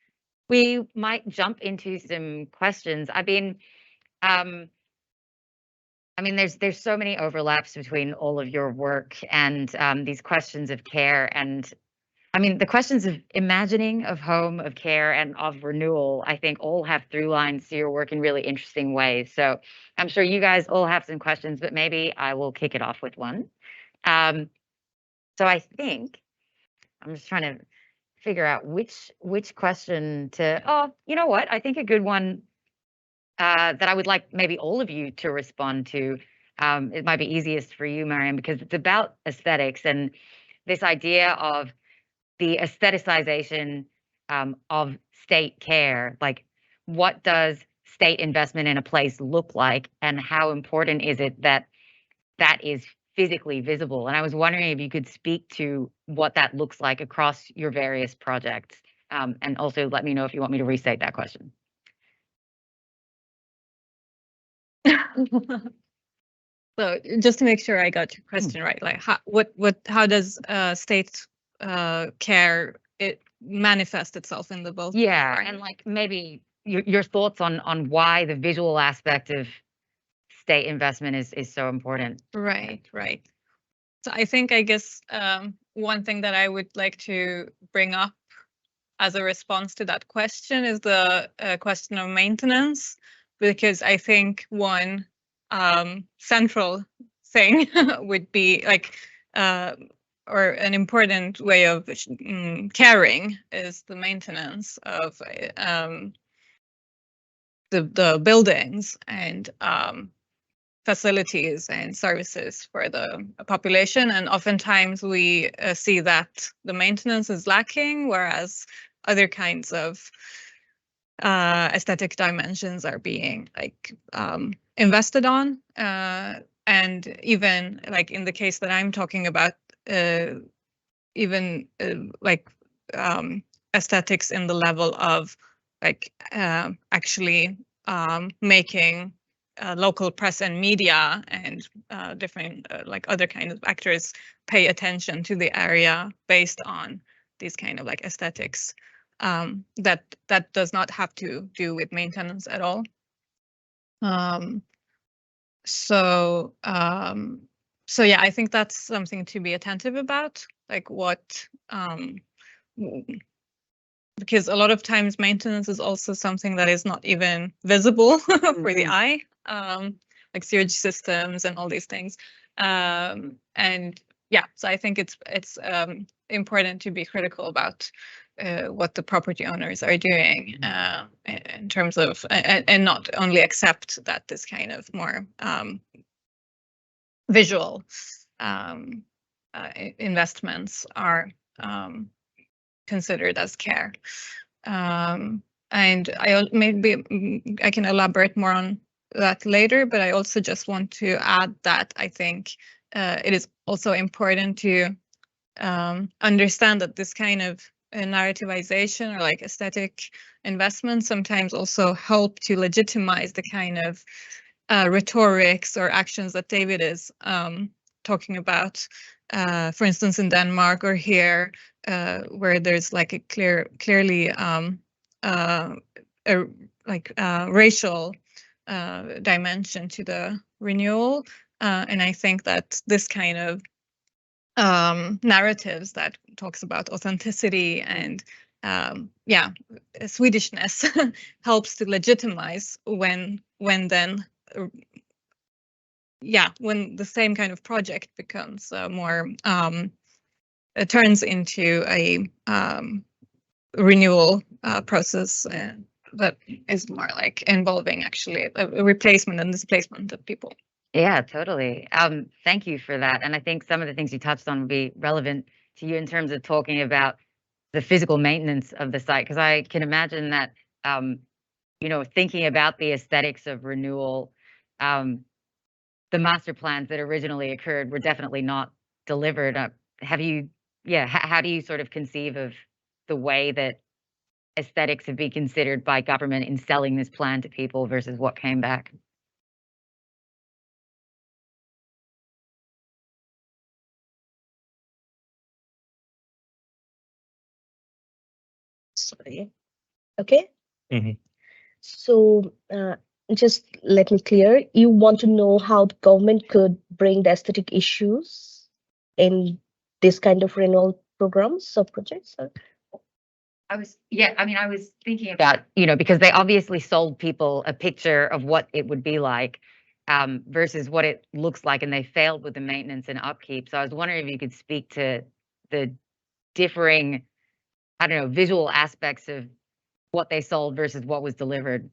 we might jump into some questions. I mean, there's so many overlaps between all of your work and these questions of care. And I mean, the questions of imagining, of home, of care, and of renewal, I think all have through lines to your work in really interesting ways. So I'm sure you guys all have some questions, but maybe I will kick it off with one. So I think I'm just trying to figure out which question to, oh, you know what? I think a good one that I would like maybe all of you to respond to. It might be easiest for you, Maryam, because it's about aesthetics and this idea of the aestheticization of state care. Like, what does state investment in a place look like, and how important is it that that is physically visible? And I was wondering if you could speak to what that looks like across your various projects, and also let me know if you want me to restate that question. So just to make sure I got your question right, like how does state care manifest itself in the both? Yeah, and like maybe your thoughts on why the visual aspect of state investment is so important. Right. So I guess one thing that I would like to bring up as a response to that question is the question of maintenance, because I think one central thing would be like, or an important way of caring is the maintenance of the buildings and facilities and services for the population. And oftentimes we see that the maintenance is lacking, whereas other kinds of aesthetic dimensions are being like invested on. And even like in the case that I'm talking about, even like aesthetics in the level of like actually making local press and media and different like other kinds of actors pay attention to the area based on these kind of like aesthetics that does not have to do with maintenance at all. So yeah, I think that's something to be attentive about, like what because a lot of times maintenance is also something that is not even visible for the eye, like sewage systems and all these things. And yeah, so I think it's important to be critical about what the property owners are doing in terms of, and not only accept that this kind of more visual investments are considered as care. And maybe I can elaborate more on that later, but I also just want to add that I think it is also important to understand that this kind of narrativization or like aesthetic investment sometimes also help to legitimize the kind of rhetorics or actions that David is talking about. For instance, in Denmark or here, where there's like a clearly racial dimension to the renewal, and I think that this kind of narratives that talks about authenticity and Swedishness helps to legitimize when the same kind of project becomes more it turns into a renewal process that is more like involving actually a replacement and displacement of people. Yeah, totally. Thank you for that. And I think some of the things you touched on would be relevant to you in terms of talking about the physical maintenance of the site, because I can imagine that, thinking about the aesthetics of renewal, the master plans that originally occurred were definitely not delivered. How do you sort of conceive of the way that aesthetics have been considered by government in selling this plan to people versus what came back? Sorry. Okay. Mhm. So just let me clear. You want to know how the government could bring the aesthetic issues in this kind of renewal programs or projects? I was thinking about, because they obviously sold people a picture of what it would be like versus what it looks like, and they failed with the maintenance and upkeep. So I was wondering if you could speak to the differing, visual aspects of what they sold versus what was delivered.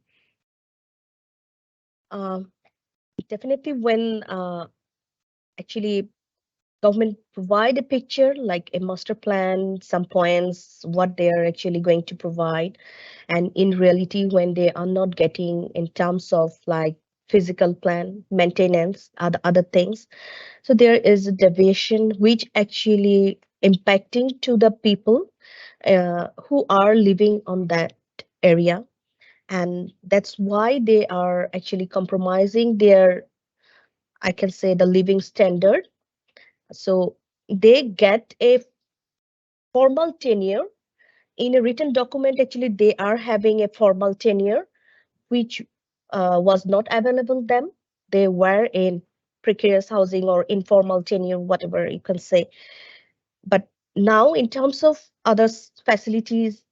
Definitely when actually government provide a picture like a master plan, some points, what they are actually going to provide. And in reality, when they are not getting in terms of like physical plan, maintenance, other things. So there is a deviation which actually impacting to the people who are living on that area. And that's why they are actually compromising their, I can say, the living standard. So they get a formal tenure. In a written document, actually, they are having a formal tenure, which was not available them. They were in precarious housing or informal tenure, whatever you can say. But now, in terms of other facilities,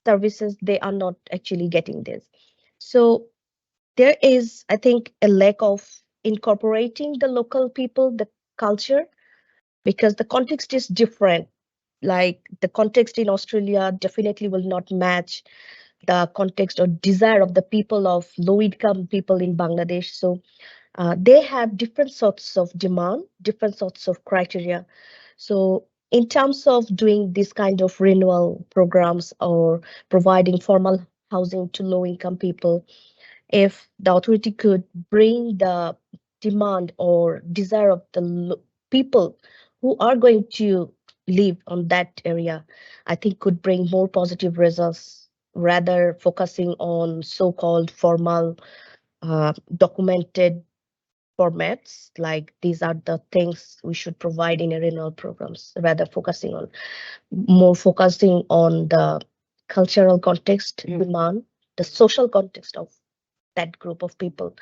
services, they are not actually getting this. So there is, I think, a lack of incorporating the local people, the culture, because the context is different. Like the context in Australia definitely will not match the context or desire of the people of low income people in Bangladesh. So they have different sorts of demand, different sorts of criteria. So in terms of doing this kind of renewal programs or providing formal housing to low income people, if the authority could bring the demand or desire of the people who are going to live on that area, I think could bring more positive results rather focusing on so-called formal documented formats. Like these are the things we should provide in a renewal programs, rather focusing on the cultural context, demand, the social context of that group of people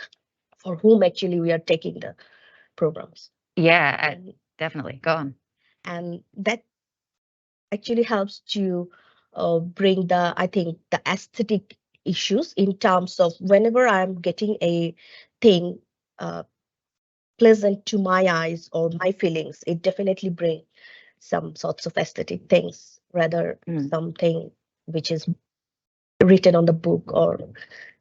for whom actually we are taking the programs. Yeah, definitely. Go on. And that actually helps to bring I think, the aesthetic issues in terms of whenever I'm getting a thing pleasant to my eyes or my feelings, it definitely brings some sorts of aesthetic things, rather Mm. something which is written on the book or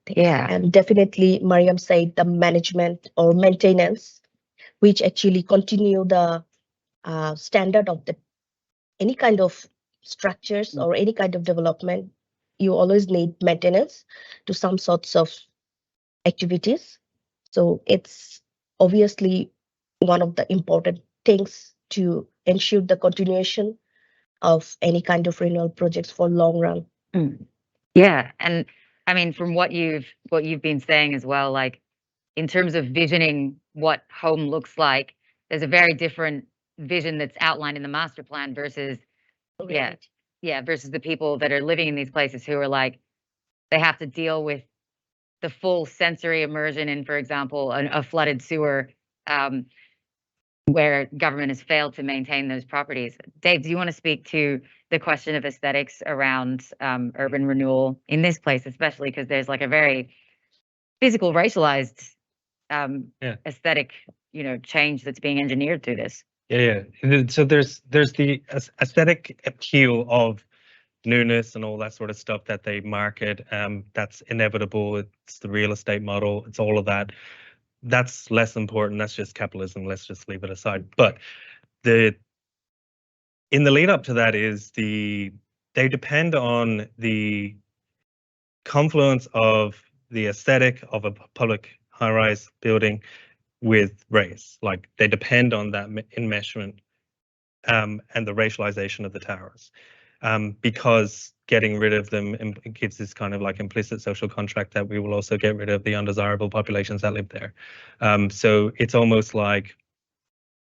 things. Yeah. And definitely Maryam said the management or maintenance, which actually continue the standard of the any kind of structures or any kind of development. You always need maintenance to some sorts of activities. So it's obviously one of the important things to ensure the continuation of any kind of renewal projects for long run. Yeah, and I mean, from what you've been saying as well, like in terms of visioning what home looks like, there's a very different vision that's outlined in the master plan versus versus the people that are living in these places who are like they have to deal with the full sensory immersion in, for example, a flooded sewer. Where government has failed to maintain those properties. Dave, do you want to speak to the question of aesthetics around urban renewal in this place, especially because there's like a very physical, racialized aesthetic, change that's being engineered through this? Yeah. So there's the aesthetic appeal of newness and all that sort of stuff that they market. That's inevitable. It's the real estate model. It's all of that. That's less important. That's just capitalism. Let's just leave it aside. But in the lead up to that is they depend on the confluence of the aesthetic of a public high-rise building with race. Like they depend on that enmeshment and the racialization of the towers. Because getting rid of them gives this kind of like implicit social contract that we will also get rid of the undesirable populations that live there. So it's almost like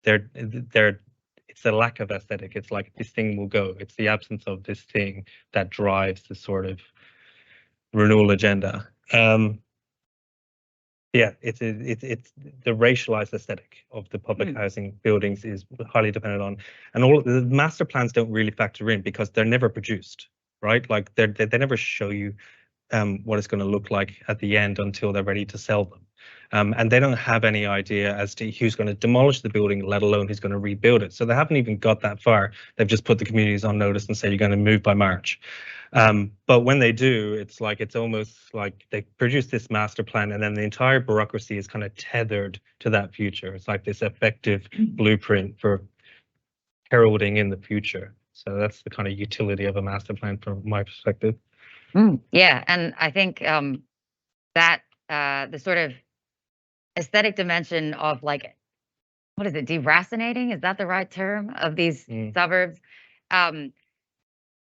it's the lack of aesthetic. It's like this thing will go. It's the absence of this thing that drives the sort of renewal agenda. It's the racialized aesthetic of the public housing buildings is highly dependent on, and all the master plans don't really factor in because they're never produced, right? Like they never show you what it's going to look like at the end until they're ready to sell them. And they don't have any idea as to who's going to demolish the building, let alone who's going to rebuild it. So they haven't even got that far. They've just put the communities on notice and say you're going to move by March. But when they do, it's almost like they produce this master plan and then the entire bureaucracy is kind of tethered to that future. It's like this effective blueprint for heralding in the future. So that's the kind of utility of a master plan from my perspective. Yeah, and I think that the sort of aesthetic dimension of like, what is it, deracinating? Is that the right term of these suburbs?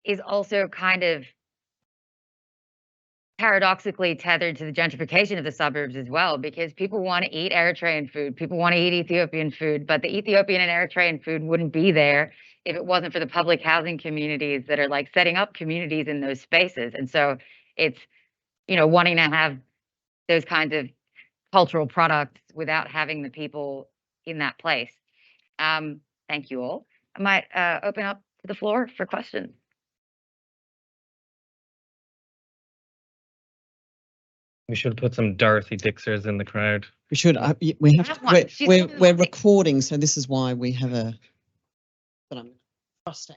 Is also kind of paradoxically tethered to the gentrification of the suburbs as well, because people want to eat Eritrean food, people want to eat Ethiopian food, but the Ethiopian and Eritrean food wouldn't be there if it wasn't for the public housing communities that are like setting up communities in those spaces. And so it's, wanting to have those kinds of cultural products without having the people in that place. Thank you all. I might open up to the floor for questions. We should put some Dorothy Dixers in the crowd. We should. We have have one. to. We're recording, so this is why we have a. But I'm trusting.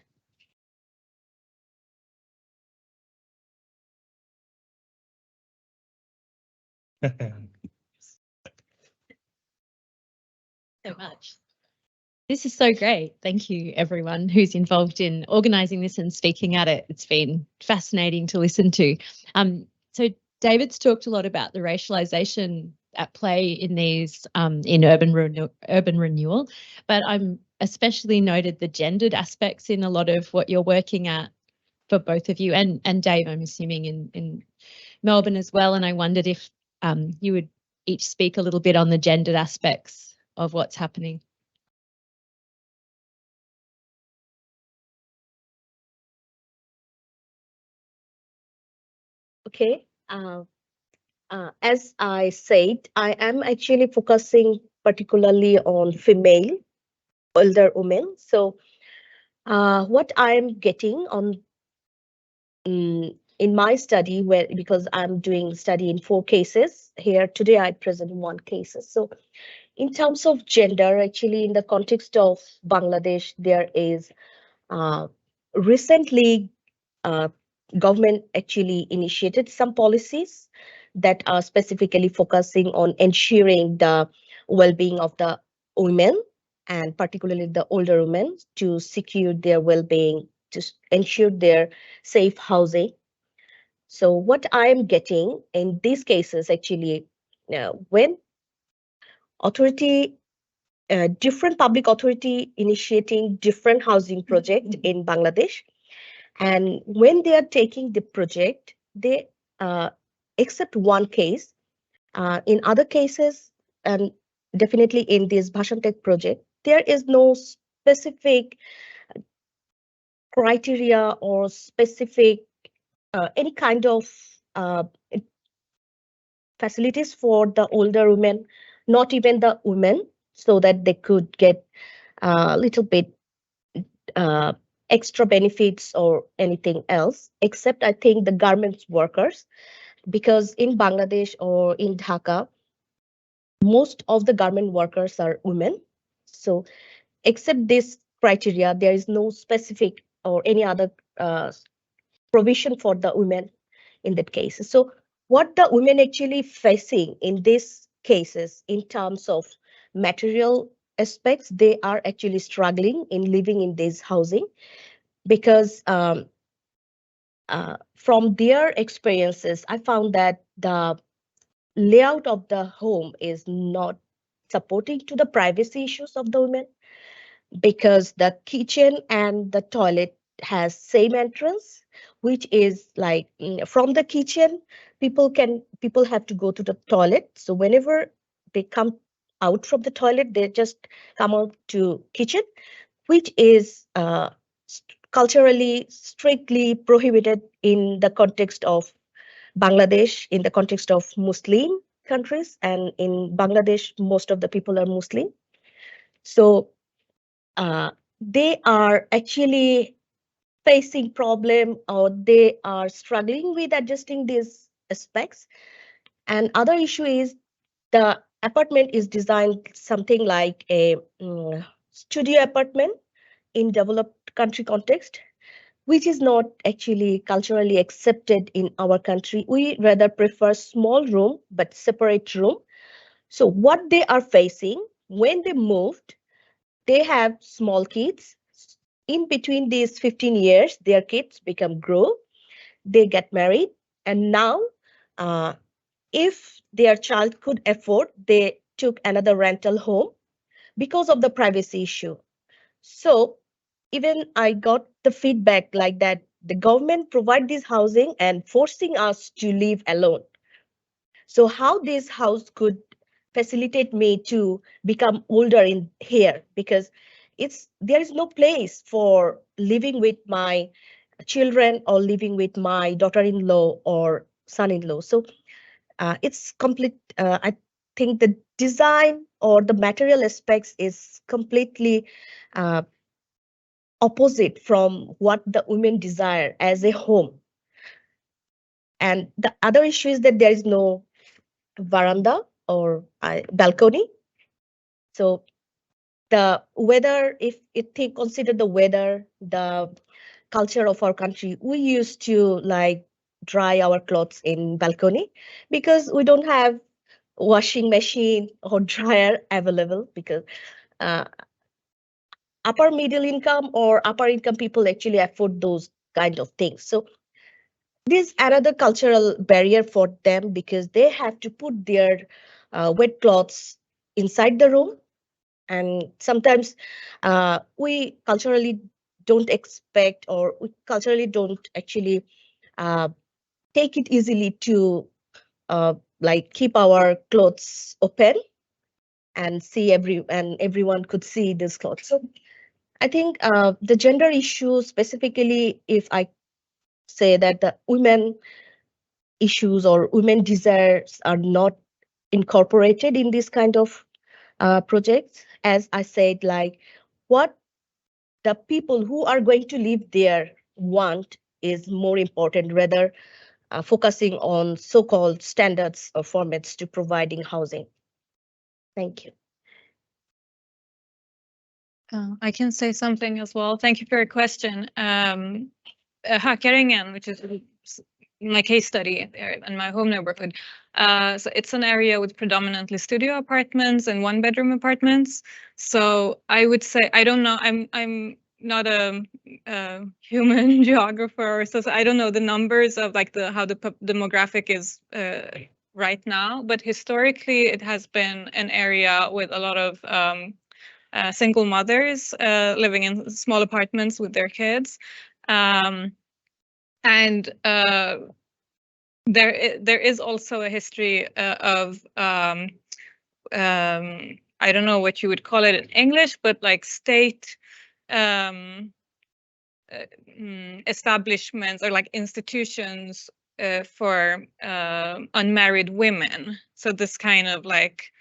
So much. This is so great. Thank you, everyone who's involved in organising this and speaking at it. It's been fascinating to listen to. So David's talked a lot about the racialization at play in these in urban renewal, but I'm especially noted the gendered aspects in a lot of what you're working at for both of you and Dave, I'm assuming in Melbourne as well. And I wondered if you would each speak a little bit on the gendered aspects of what's happening. Okay. As I said, I am actually focusing particularly on female older women. So what I'm getting on in my study, because I'm doing study in 4 cases here today, I present 1 case. So In terms of gender, actually, in the context of Bangladesh, there is recently government actually initiated some policies that are specifically focusing on ensuring the well-being of the women, and particularly the older women, to secure their well-being, to ensure their safe housing. So what I am getting in these cases, actually, when authority, different public authority initiating different housing project in Bangladesh, and when they are taking the project, they accept one case. In other cases, and definitely in this Bhashan Tech project, there is no specific criteria or specific any kind of facilities for the older women, not even the women, so that they could get a little bit uh, extra benefits or anything else, except I think the garments workers, because in Bangladesh or in Dhaka, most of the garment workers are women. So except this criteria, there is no specific or any other provision for the women in that case. So what the women actually facing in these cases in terms of material aspects, they are actually struggling in living in this housing, because from their experiences, I found that the layout of the home is not supporting to the privacy issues of the women, because the kitchen and the toilet has same entrance, which is like from the kitchen people have to go to the toilet. So whenever they come out from the toilet, they just come out to kitchen, which is culturally strictly prohibited in the context of Bangladesh, in the context of Muslim countries, and in Bangladesh most of the people are Muslim. So they are actually facing problem, or they are struggling with adjusting these aspects. And other issue is the apartment is designed something like a studio apartment in developed country context, which is not actually culturally accepted in our country. We rather prefer small room but separate room. So what they are facing when they moved, they have small kids. In between these 15 years, their kids become grow, they get married, and now uh, if their child could afford, they took another rental home because of the privacy issue. So even I got the feedback like that the government provide this housing and forcing us to live alone. So how this house could facilitate me to become older in here, because there is no place for living with my children or living with my daughter-in-law or son-in-law. So it's complete. I think the design or the material aspects is completely uh, opposite from what the women desire as a home. And the other issue is that there is no veranda or balcony. So the weather, if it consider the weather, the culture of our country, we used to like dry our clothes in balcony because we don't have washing machine or dryer available, because uh, upper middle income or upper income people actually afford those kind of things. So this another cultural barrier for them, because they have to put their wet clothes inside the room, and sometimes we culturally don't expect, or we culturally don't actually uh, take it easily to like keep our clothes open and see everyone could see this clothes. So I think the gender issue specifically, if I say that the women issues or women desires are not incorporated in this kind of projects, as I said, like what the people who are going to live there want is more important, rather focusing on so-called standards or formats to providing housing. Thank you. I can say something as well. Thank you for your question. Hökaringen, which is my case study in my home neighborhood. So it's an area with predominantly studio apartments and one-bedroom apartments. So I would say, I don't know, I'm not a human geographer, so I don't know the numbers of like how the demographic is right now, but historically it has been an area with a lot of single mothers living in small apartments with their kids. And there is also a history of I don't know what you would call it in English, but like state establishments or like institutions for unmarried women. So this kind of like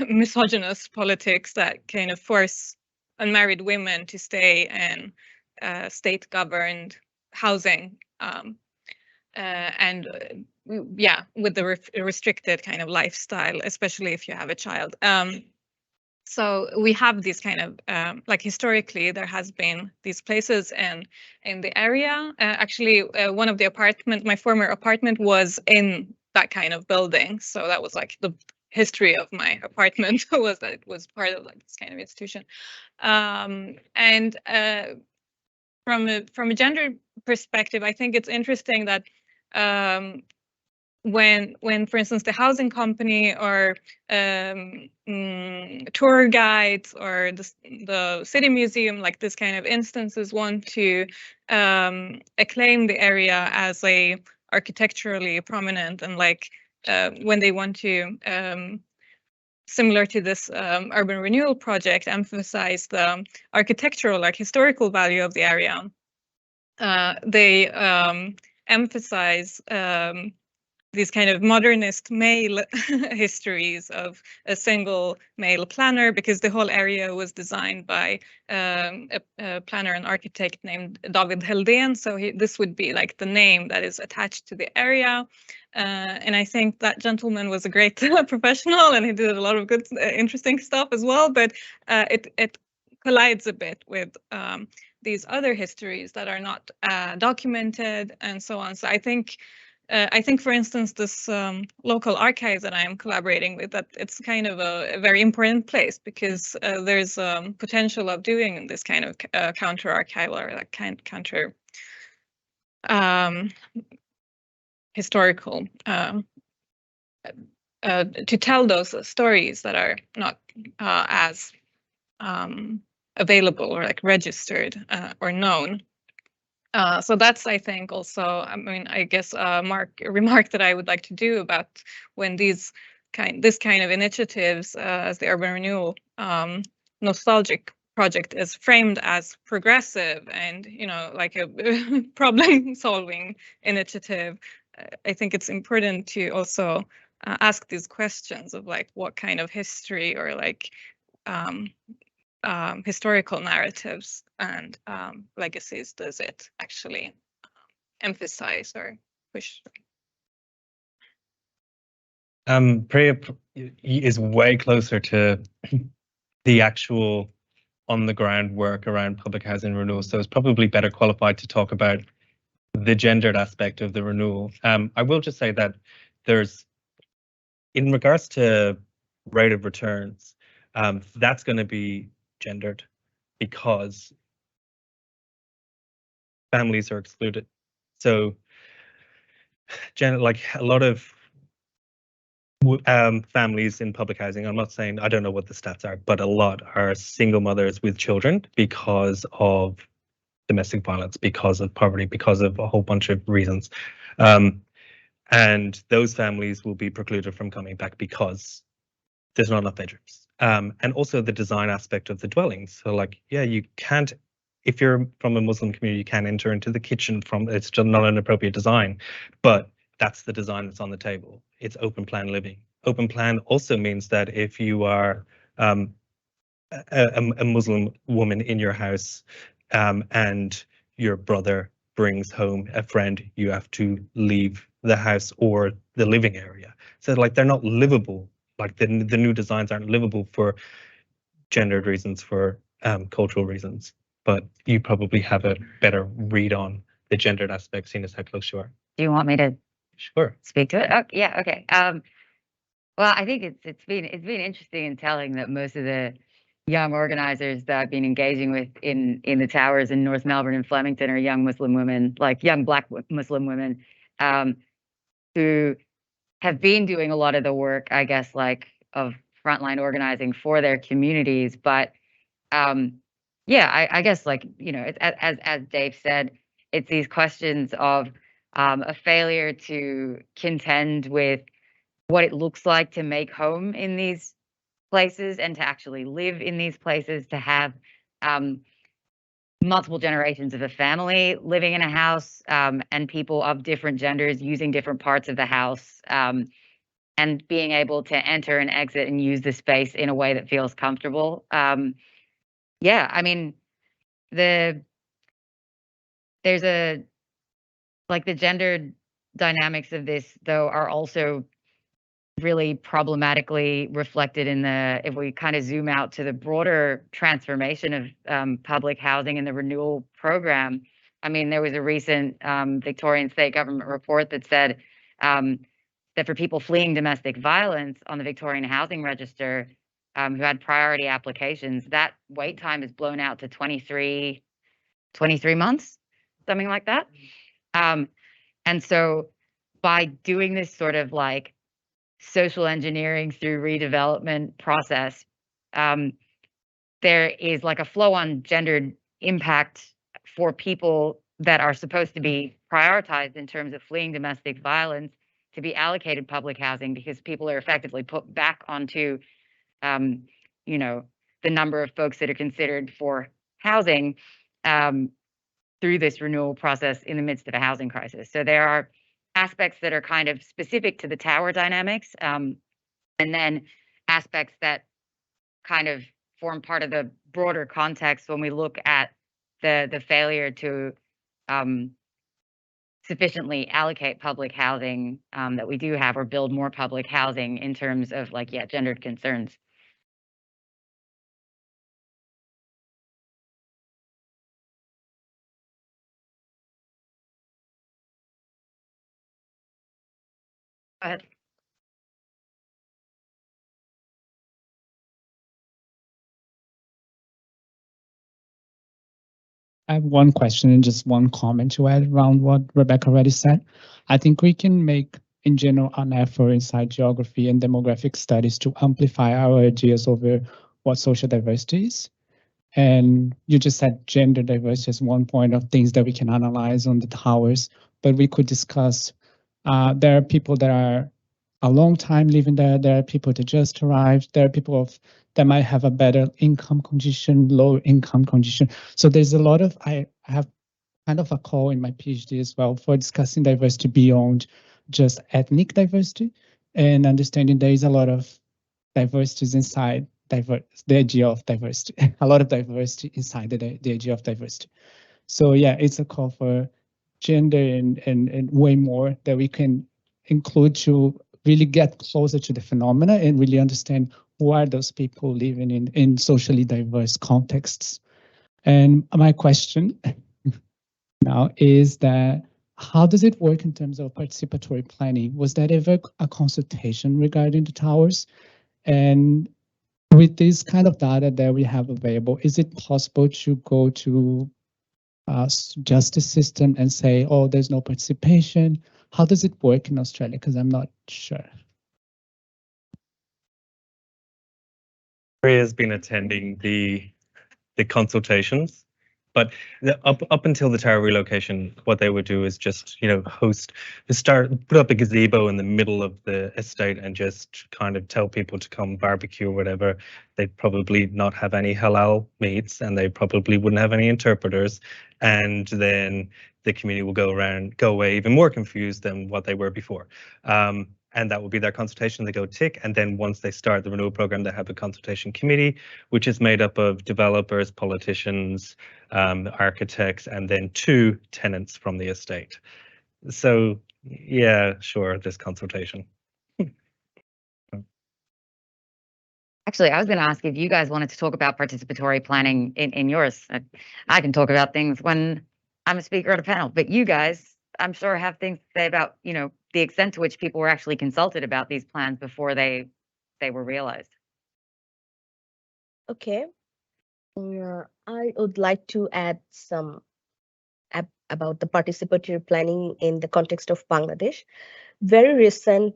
misogynist politics that kind of force unmarried women to stay in state-governed housing, and yeah, with the restricted kind of lifestyle, especially if you have a child. So we have these kind of like historically there has been these places in the area. Actually, one of the my former apartment was in that kind of building. So that was like the history of my apartment was that it was part of like this kind of institution. And from a gender perspective, I think it's interesting that when for instance the housing company or tour guides or the city museum, like this kind of instances, want to acclaim the area as a architecturally prominent, and like when they want to similar to this urban renewal project, emphasize the architectural, like historical value of the area, they emphasize these kind of modernist male histories of a single male planner, because the whole area was designed by a planner and architect named David Heldén. So this would be like the name that is attached to the area. And I think that gentleman was a great professional, and he did a lot of good, interesting stuff as well. But it collides a bit with these other histories that are not documented and so on. So I think, for instance, this local archive that I'm collaborating with, that it's kind of a very important place, because there's potential of doing this kind of counter-archival or like counter historical to tell those stories that are not as available or like registered or known. So that's, I think, also, I mean, I guess a remark that I would like to do about when this kind of initiatives as the urban renewal nostalgic project is framed as progressive and, you know, like a problem solving initiative. I think it's important to also ask these questions of like what kind of history or like historical narratives and legacies does it actually emphasize or push? Priya is way closer to the actual on-the-ground work around public housing renewal, so it's probably better qualified to talk about the gendered aspect of the renewal. I will just say that there's, in regards to rate of returns, that's going to be gendered because families are excluded. So, like a lot of families in public housing, I'm not saying, I don't know what the stats are, but a lot are single mothers with children because of domestic violence, because of poverty, because of a whole bunch of reasons. And those families will be precluded from coming back because there's not enough bedrooms. And also the design aspect of the dwellings. So like, yeah, you can't, if you're from a Muslim community, you can't enter into the kitchen it's just not an appropriate design, but that's the design that's on the table. It's open plan living. Open plan also means that if you are a Muslim woman in your house and your brother brings home a friend, you have to leave the house or the living area. So like they're not livable. Like the new designs aren't livable for gendered reasons for cultural reasons, but you probably have a better read on the gendered aspect, seeing as how close you are. Do you want me to Sure. speak to it? Oh, yeah, okay. Well, I think it's been interesting and telling that most of the young organizers that I've been engaging with in the towers in North Melbourne and Flemington are young Muslim women, like young Black Muslim women, who have been doing a lot of the work, I guess, like of frontline organizing for their communities. But yeah, I guess, like, you know, it's, as Dave said, it's these questions of a failure to contend with what it looks like to make home in these places and to actually live in these places, to have multiple generations of a family living in a house, and people of different genders using different parts of the house, and being able to enter and exit and use the space in a way that feels comfortable. Yeah, I mean, there's a, like, the gendered dynamics of this, though, are also really problematically reflected in the, if we kind of zoom out to the broader transformation of public housing and the renewal program. I mean, there was a recent Victorian state government report that said that for people fleeing domestic violence on the Victorian Housing Register, who had priority applications, that wait time is blown out to 23 months, something like that. And so by doing this sort of like social engineering through redevelopment process, there is like a flow on gendered impact for people that are supposed to be prioritized in terms of fleeing domestic violence to be allocated public housing, because people are effectively put back onto, you know, the number of folks that are considered for housing through this renewal process in the midst of a housing crisis. So there are aspects that are kind of specific to the tower dynamics, and then aspects that kind of form part of the broader context when we look at the failure to sufficiently allocate public housing that we do have, or build more public housing in terms of, like, yeah, gendered concerns. Go ahead. I have one question and just one comment to add around what Rebecca already said. I think we can make, in general, an effort inside geography and demographic studies to amplify our ideas over what social diversity is. And you just said gender diversity is one point of things that we can analyze on the towers, but we could discuss, there are people that are a long time living there, there are people that just arrived, there are people that might have a better income condition, low income condition. So there's a lot of, I have kind of a call in my PhD as well for discussing diversity beyond just ethnic diversity, and understanding there is a lot of diversities inside the idea of diversity, a lot of diversity inside the idea of diversity. So yeah, it's a call for gender and way more that we can include to really get closer to the phenomena and really understand who are those people living in socially diverse contexts. And my question now is that, how does it work in terms of participatory planning? Was there ever a consultation regarding the towers? And with this kind of data that we have available, is it possible to go to justice system and say, oh, there's no participation? How does it work in Australia? Because I'm not sure. Priya's been attending the consultations, but up until the tower relocation, what they would do is just, you know, put up a gazebo in the middle of the estate and just kind of tell people to come barbecue or whatever. They'd probably not have any halal meats, and they probably wouldn't have any interpreters, and then the community will go away even more confused than what they were before. And that will be their consultation. They go tick, and then once they start the renewal program, they have a consultation committee, which is made up of developers, politicians, architects, and then 2 tenants from the estate. So yeah, sure, there's consultation. Actually, I was going to ask if you guys wanted to talk about participatory planning in yours. I can talk about things when I'm a speaker at a panel, but you guys, I'm sure, have things to say about, you know, the extent to which people were actually consulted about these plans before they were realized. Okay. I would like to add some about the participatory planning in the context of Bangladesh. Very recent,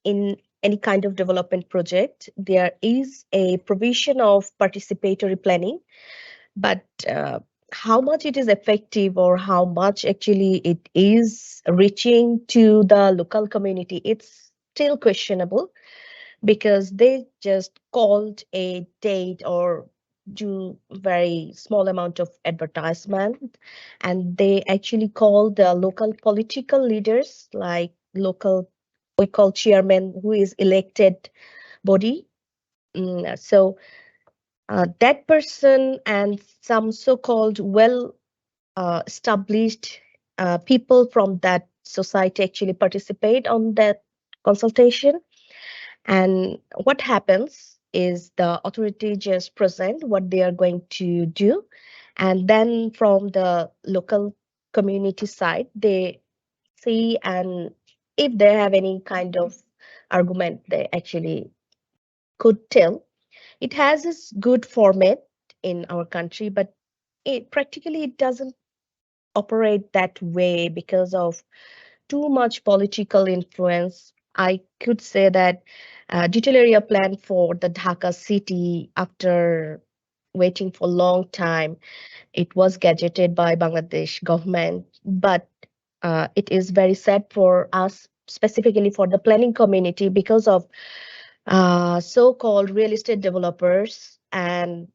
in any kind of development project, there is a provision of participatory planning, but how much it is effective or how much actually it is reaching to the local community, it's still questionable, because they just called a date or do very small amount of advertisement, and they actually call the local political leaders, like local, we call chairman, who is elected body. So that person and some so-called well established people from that society actually participate on that consultation. And what happens is the authority just present what they are going to do, and then from the local community side, they see, and if they have any kind of argument, they actually could tell. It has this good format in our country, but practically it doesn't operate that way because of too much political influence. I could say that detailed area plan for the Dhaka city, after waiting for a long time, it was gazetted by Bangladesh government, but it is very sad for us, specifically for the planning community, because of so-called real estate developers, and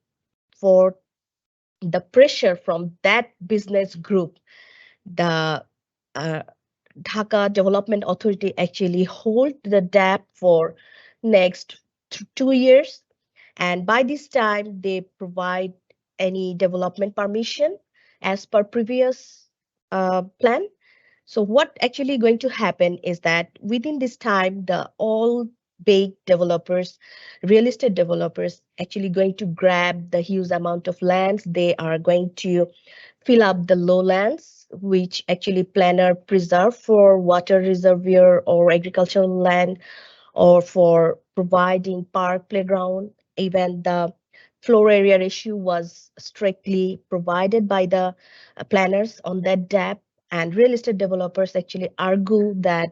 for the pressure from that business group, the Dhaka Development Authority actually hold the DAP for next 2 years, and by this time they provide any development permission as per previous plan. So what actually going to happen is that within this time, the all big developers, real estate developers, actually going to grab the huge amount of lands. They are going to fill up the lowlands, which actually planner preserve for water reservoir or agricultural land, or for providing park, playground. Even the floor area ratio was strictly provided by the planners on that DAP. And real estate developers actually argue that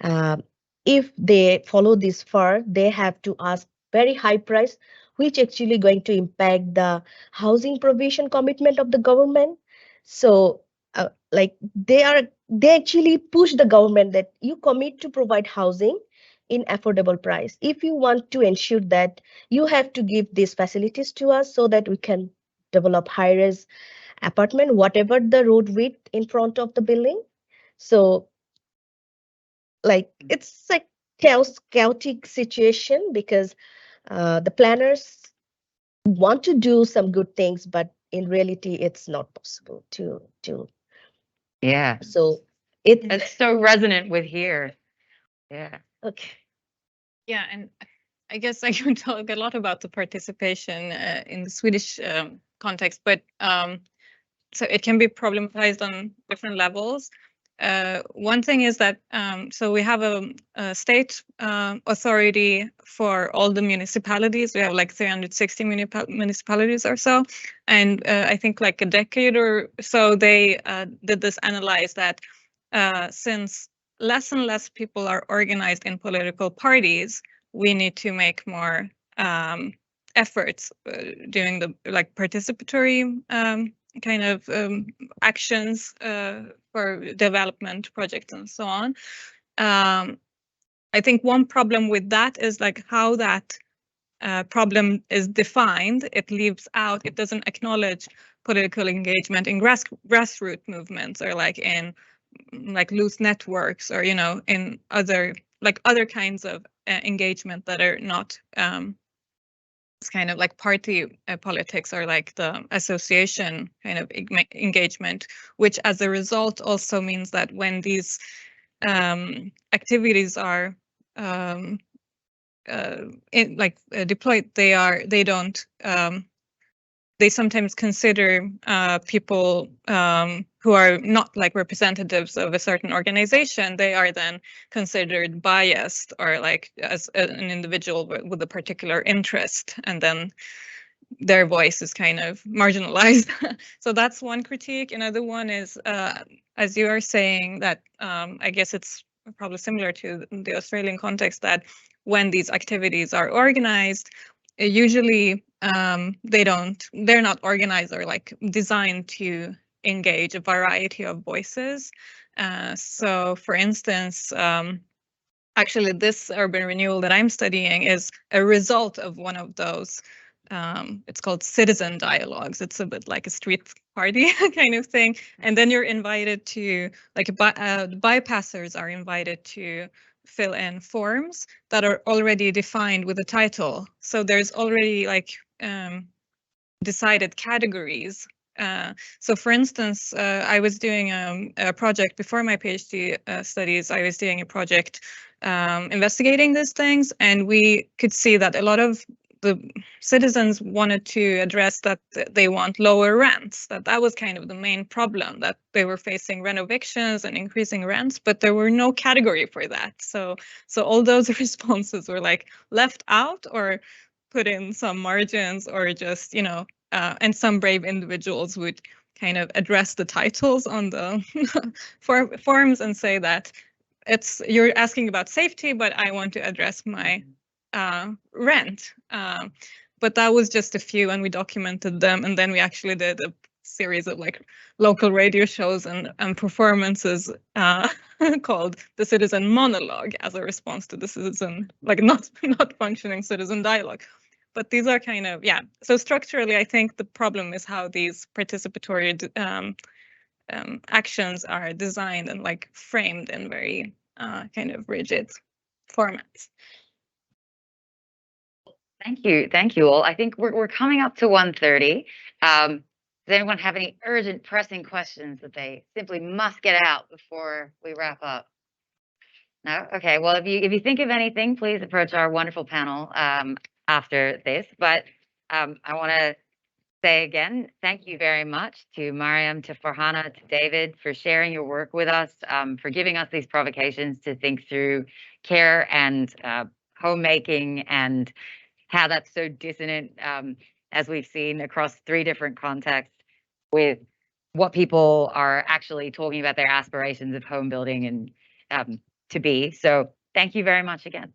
uh, if they follow this far, they have to ask very high price, which actually going to impact the housing provision commitment of the government. So like they actually push the government that you commit to provide housing in affordable price. If you want to ensure that, you have to give these facilities to us so that we can develop high-rise apartment, whatever the road width in front of the building. So like it's like chaotic situation, because the planners want to do some good things, but in reality it's not possible to do. Yeah. So It's so resonant with here. Yeah. Okay. Yeah, and I guess I can talk a lot about the participation in the Swedish context, but so it can be problematized on different levels. One thing is that so we have a state authority for all the municipalities. We have like 360 municipalities or so, and I think like a decade or so they did this analyze that since less and less people are organized in political parties, we need to make more efforts doing the like participatory kind of actions for development projects and so on. I think one problem with that is like how that problem is defined. It leaves out, it doesn't acknowledge political engagement in grassroots movements, or like in like loose networks, or, you know, in other kinds of engagement that are not it's kind of like party politics, or like the association kind of engagement, which as a result also means that when these activities are deployed, they sometimes consider people who are not like representatives of a certain organization. They are then considered biased or like as an individual with a particular interest, and then their voice is kind of marginalized. So that's one critique. Another one is, as you are saying, that I guess it's probably similar to the Australian context, that when these activities are organized, usually they're not organized or like designed to engage a variety of voices. So for instance, actually this urban renewal that I'm studying is a result of one of those. It's called citizen dialogues. It's a bit like a street party kind of thing. And then you're invited to, like, bypassers are invited to fill in forms that are already defined with a title. So there's already like decided categories. So for instance, I was doing a project before my PhD studies. I was doing a project investigating these things, and we could see that a lot of the citizens wanted to address that they want lower rents, that was kind of the main problem, that they were facing renovictions and increasing rents, but there were no category for that. So all those responses were like left out or put in some margins, or just, you know, and some brave individuals would kind of address the titles on the forms and say that you're asking about safety, but I want to address my rent. But that was just a few, and we documented them, and then we actually did a series of like local radio shows and performances called the Citizen Monologue, as a response to the citizen, like not functioning citizen dialogue. But these are kind of, yeah. So structurally, I think the problem is how these participatory actions are designed and like framed in very kind of rigid formats. Thank you all. I think we're coming up to 1:30. Does anyone have any urgent, pressing questions that they simply must get out before we wrap up? No? Okay. Well, if you think of anything, please approach our wonderful panel after this. But I want to say again, thank you very much to Maryam, to Farhana, to David for sharing your work with us, for giving us these provocations to think through care and homemaking, and how that's so dissonant, as we've seen across 3 different contexts, with what people are actually talking about their aspirations of home building and to be. So thank you very much again.